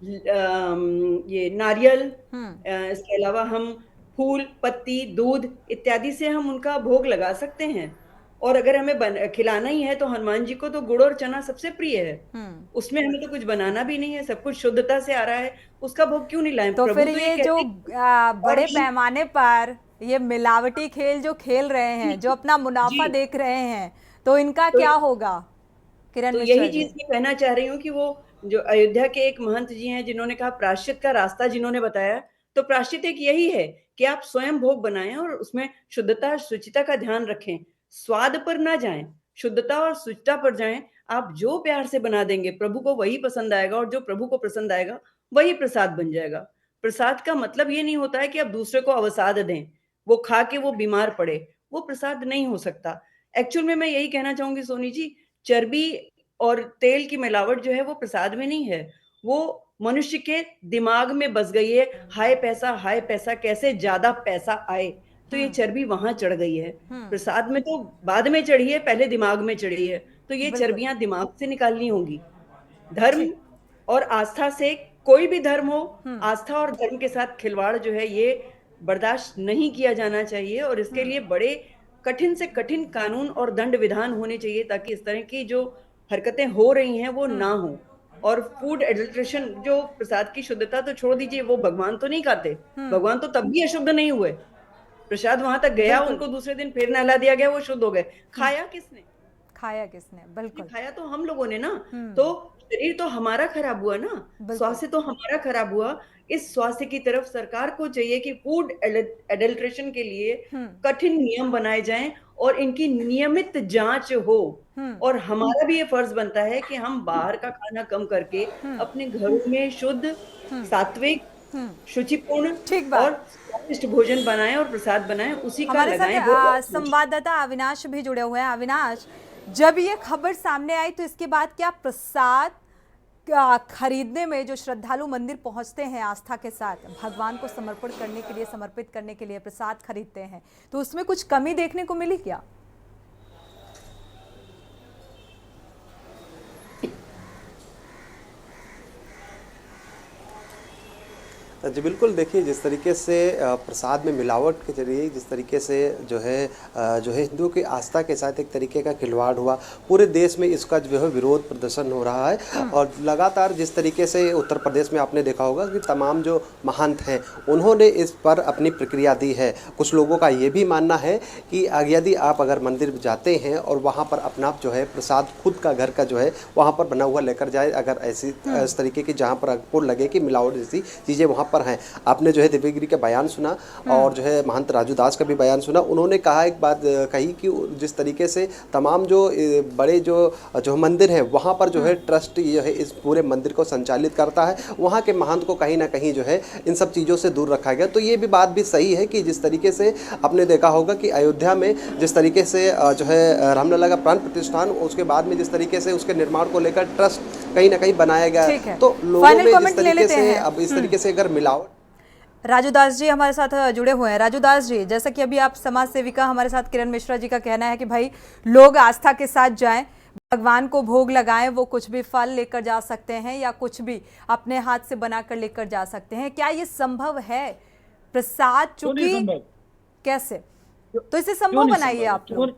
ये नारियल, इसके अलावा हम फूल, पत्ती, दूध इत्यादि से हम उनका भोग लगा सकते हैं। और अगर हमें खिलाना ही है तो हनुमान जी को तो गुड़ और चना सबसे प्रिय है, उसमें हमें तो कुछ बनाना भी नहीं है, सब कुछ शुद्धता से आ रहा है, उसका भोग क्यों नहीं लाएं? तो फिर ये जो बड़े पैमाने पर ये मिलावटी खेल जो खेल रहे हैं, जो अपना मुनाफा देख रहे हैं, तो इनका क्या होगा? किरण मिश्रा, यही चीज मैं कहना चाह रही हूँ कि वो जो अयोध्या के एक महंत जी हैं जिन्होंने कहा प्रायश्चित का रास्ता जिन्होंने बताया, तो प्रायश्चित एक यही है कि आप स्वयं भोग बनाएं और उसमें शुद्धता शुचिता का ध्यान रखें, स्वाद पर ना जाएं, शुद्धता और शुचिता पर जाएं। आप जो प्यार से बना देंगे प्रभु को वही पसंद आएगा, और जो प्रभु को पसंद आएगा वही प्रसाद बन जाएगा। प्रसाद का मतलब ये नहीं होता है कि आप दूसरे को अवसाद दें, वो खा के वो बीमार पड़े, वो प्रसाद नहीं हो सकता। एक्चुअल में मैं यही कहना चाहूंगी सोनी जी, चर्बी और तेल की मिलावट जो है वो प्रसाद में नहीं है, वो मनुष्य के दिमाग में बस गई है। हाय पैसा, कैसे ज्यादा पैसा आए, तो ये चर्बी वहां चढ़ गई है। प्रसाद में तो बाद में चढ़ी है, पहले दिमाग में चढ़ी है, तो ये चर्बियां दिमाग से निकालनी होंगी। धर्म और आस्था से, कोई भी धर्म हो, आस्था और धर्म के साथ खिलवाड़ जो है ये बर्दाश्त नहीं किया जाना चाहिए। और इसके लिए बड़े कठिन से कठिन कानून और दंड विधान होने चाहिए, ताकि इस तरह की जो हरकतें हो रही हैं वो ना हो। और फूड एडल्ट्रेशन, जो प्रसाद की शुद्धता तो छोड़ दीजिए, वो भगवान तो नहीं खाते, भगवान तो तब भी अशुद्ध नहीं हुए, प्रसाद वहां तक गया, उनको दूसरे दिन फिर नहला दिया गया, वो शुद्ध हो गए। खाया किसने? बिल्कुल खाया तो हम लोगों ने ना। तो शरीर तो हमारा खराब हुआ ना, स्वास्थ्य तो हमारा खराब हुआ। इस स्वास्थ्य की तरफ सरकार को चाहिए कि फूड एडल्ट्रेशन के लिए कठिन नियम बनाए जाएं और इनकी नियमित जांच हो। और हमारा भी ये फर्ज बनता है कि हम बाहर का खाना कम करके अपने घरों में शुद्ध, सात्विक, शुचिपूर्ण और स्वादिष्ट भोजन बनाएं और प्रसाद बनाएं, उसी का हमारे लगाएं। साथ संवाददाता अविनाश भी जुड़े हुए हैं। अविनाश, जब ये खबर सामने आई तो इसके बाद क्या प्रसाद खरीदने में जो श्रद्धालु मंदिर पहुंचते हैं आस्था के साथ भगवान को समर्पण करने के लिए, समर्पित करने के लिए प्रसाद खरीदते हैं, तो उसमें कुछ कमी देखने को मिली क्या? जी बिल्कुल, देखिए जिस तरीके से प्रसाद में मिलावट के जरिए जिस तरीके से जो है हिंदुओं की आस्था के साथ एक तरीके का खिलवाड़ हुआ, पूरे देश में इसका जो है विरोध प्रदर्शन हो रहा है। और लगातार जिस तरीके से उत्तर प्रदेश में आपने देखा होगा कि तमाम जो महंत हैं उन्होंने इस पर अपनी प्रतिक्रिया दी है। कुछ लोगों का ये भी मानना है कि यदि आप अगर मंदिर जाते हैं और वहाँ पर अपना जो है प्रसाद खुद का घर का जो है वहाँ पर बना हुआ लेकर जाए, अगर ऐसी इस तरीके की जहाँ पर आपको लगे कि मिलावट जैसी चीज़ें वहाँ पर हैं। आपने जो है दिव्यगिरी का बयान सुना और जो है महंत राजू दास का भी बयान सुना। उन्होंने कहा एक बात कही कि जिस तरीके से तमाम जो बड़े जो मंदिर हैं वहाँ पर जो है ट्रस्ट जो है इस पूरे मंदिर को संचालित करता है, वहाँ के महंत को कहीं ना कहीं जो है इन सब चीज़ों से दूर रखा गया। तो ये भी बात भी सही है कि जिस तरीके से आपने देखा होगा कि अयोध्या में जिस तरीके से जो है रामलला का प्राण प्रतिष्ठान, उसके बाद में जिस तरीके से उसके निर्माण को लेकर ट्रस्ट कहीं ना कहीं बनाया गया, तो लोगों में जिस तरीके से अब इस तरीके से अगर मिलावट। राजू दास जी हमारे साथ जुड़े हुए हैं। राजू दास जी, जैसा कि अभी आप समाज सेविका हमारे साथ किरण मिश्रा जी का कहना है कि भाई लोग आस्था के साथ जाएं, भगवान को भोग लगाएं, वो कुछ भी फल लेकर जा सकते हैं या कुछ भी अपने हाथ से बनाकर लेकर जा सकते हैं। क्या ये संभव है? प्रसाद चूंकि कैसे, तो इसे संभव बनाइए आप लोग।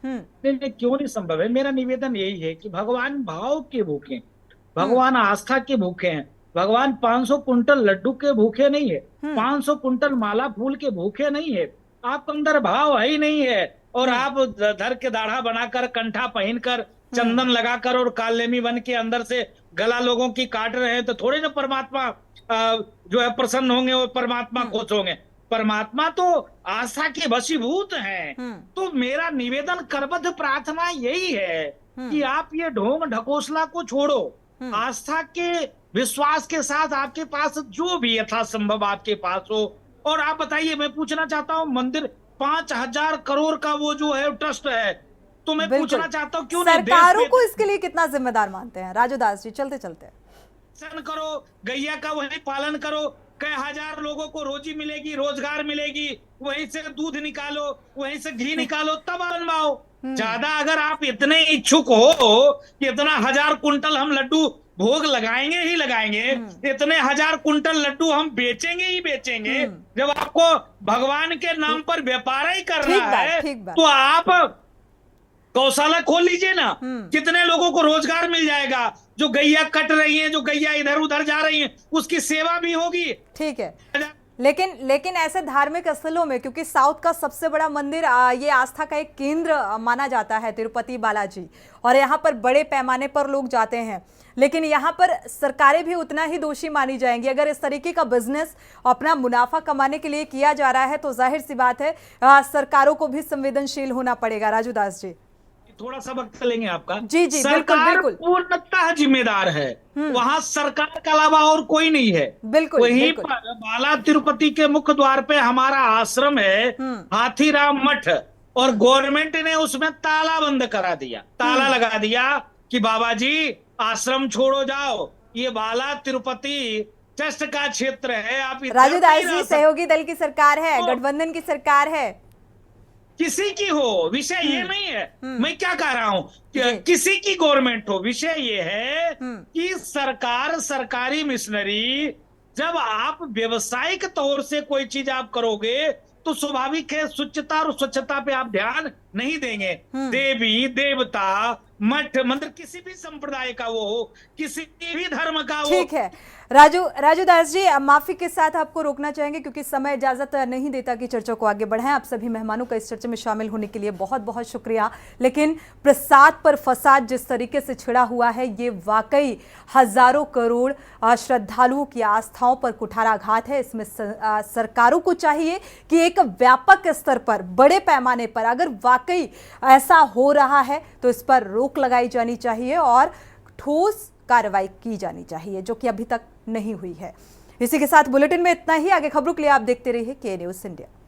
क्यों नहीं संभव है? मेरा निवेदन यही है कि भगवान भाव के भूखे, भगवान आस्था के भूखे हैं। भगवान 500 कुंटल लड्डू के भूखे नहीं है, 500 कुंटल माला फूल के भूखे नहीं है। आपके अंदर भाव है ही नहीं है और आप धर के दाढ़ा बनाकर, कंठा पहनकर, चंदन लगाकर और कालेमी बन के अंदर से गला लोगों की काट रहे हैं, तो थोड़े ना परमात्मा जो है प्रसन्न होंगे और परमात्मा खुश होंगे। परमात्मा तो आस्था के वशीभूत हैं। तो मेरा निवेदन, करबद्ध प्रार्थना यही है कि आप ये ढोंग ढकोसला को छोड़ो, आस्था के विश्वास के साथ आपके पास जो भी यथासंभव आपके पास हो। और आप बताइए, मैं पूछना चाहता हूँ, मंदिर 5000 करोड़ का वो जो है ट्रस्ट है, तो मैं पूछना चाहता हूँ क्यों सरकारों को इसके लिए कितना जिम्मेदार मानते हैं? राजू दास जी, चलते चलते करो, गैया का वही पालन करो, कई हजार लोगों को रोजी मिलेगी, रोजगार मिलेगी, वहीं से दूध निकालो, वहीं से घी निकालो, तब बनवाओ। ज्यादा अगर आप इतने इच्छुक हो कि इतना 1000 कुंटल हम लड्डू भोग लगाएंगे ही लगाएंगे, इतने 1000 कुंटल लड्डू हम बेचेंगे ही बेचेंगे, जब आपको भगवान के नाम पर व्यापार ही करना है तो आप गौशाला खोल लीजिए ना। कितने लोगों को रोजगार मिल जाएगा, जो गैया कट रही है, जो गैया इधर उधर जा रही है, उसकी सेवा भी होगी। ठीक है, लेकिन ऐसे धार्मिक स्थलों में, क्योंकि साउथ का सबसे बड़ा मंदिर ये आस्था का एक केंद्र माना जाता है तिरुपति बालाजी, और यहाँ पर बड़े पैमाने पर लोग जाते हैं, लेकिन यहाँ पर सरकारें भी उतना ही दोषी मानी जाएंगी। अगर इस तरीके का बिजनेस अपना मुनाफा कमाने के लिए किया जा रहा है तो जाहिर सी बात है सरकारों को भी संवेदनशील होना पड़ेगा। राजू दास जी, थोड़ा सा वक्त लेंगे आपका। जी, सरकार बिल्कुल पूर्णतः जिम्मेदार है, वहाँ सरकार के अलावा और कोई नहीं है। बिल्कुल, वहीं पर बाला तिरुपति के मुख्य द्वार पे हमारा आश्रम है, हाथीराम मठ, और गवर्नमेंट ने उसमें ताला बंद करा दिया, ताला लगा दिया कि बाबा जी आश्रम छोड़ो जाओ, ये बाला तिरुपति ट्रस्ट का क्षेत्र है। आप राजू दास जी, सहयोगी दल की सरकार है, गठबंधन की सरकार है, किसी की हो, विषय ये नहीं है। मैं क्या कह रहा हूँ, किसी की गवर्नमेंट हो, विषय ये है कि सरकार, सरकारी मिशनरी, जब आप व्यवसायिक तौर से कोई चीज आप करोगे तो स्वाभाविक है स्वच्छता और स्वच्छता पे आप ध्यान नहीं देंगे। देवी देवता मठ मंदिर किसी भी संप्रदाय का वो हो, किसी भी धर्म का वो। ठीक है राजू दास जी, माफी के साथ आपको रोकना चाहेंगे क्योंकि समय इजाजत नहीं देता कि चर्चा को आगे बढ़ाएं। आप सभी मेहमानों का इस चर्चा में शामिल होने के लिए बहुत बहुत शुक्रिया। लेकिन प्रसाद पर फसाद जिस तरीके से छिड़ा हुआ है, ये वाकई हजारों करोड़ श्रद्धालुओं की आस्थाओं पर कुठाराघात है। इसमें सरकारों को चाहिए कि एक व्यापक स्तर पर, बड़े पैमाने पर अगर वाकई ऐसा हो रहा है तो इस पर रोक लगाई जानी चाहिए और ठोस कार्रवाई की जानी चाहिए, जो कि अभी तक नहीं हुई है। इसी के साथ बुलेटिन में इतना ही। आगे खबरों के लिए आप देखते रहिए के न्यूज़ इंडिया।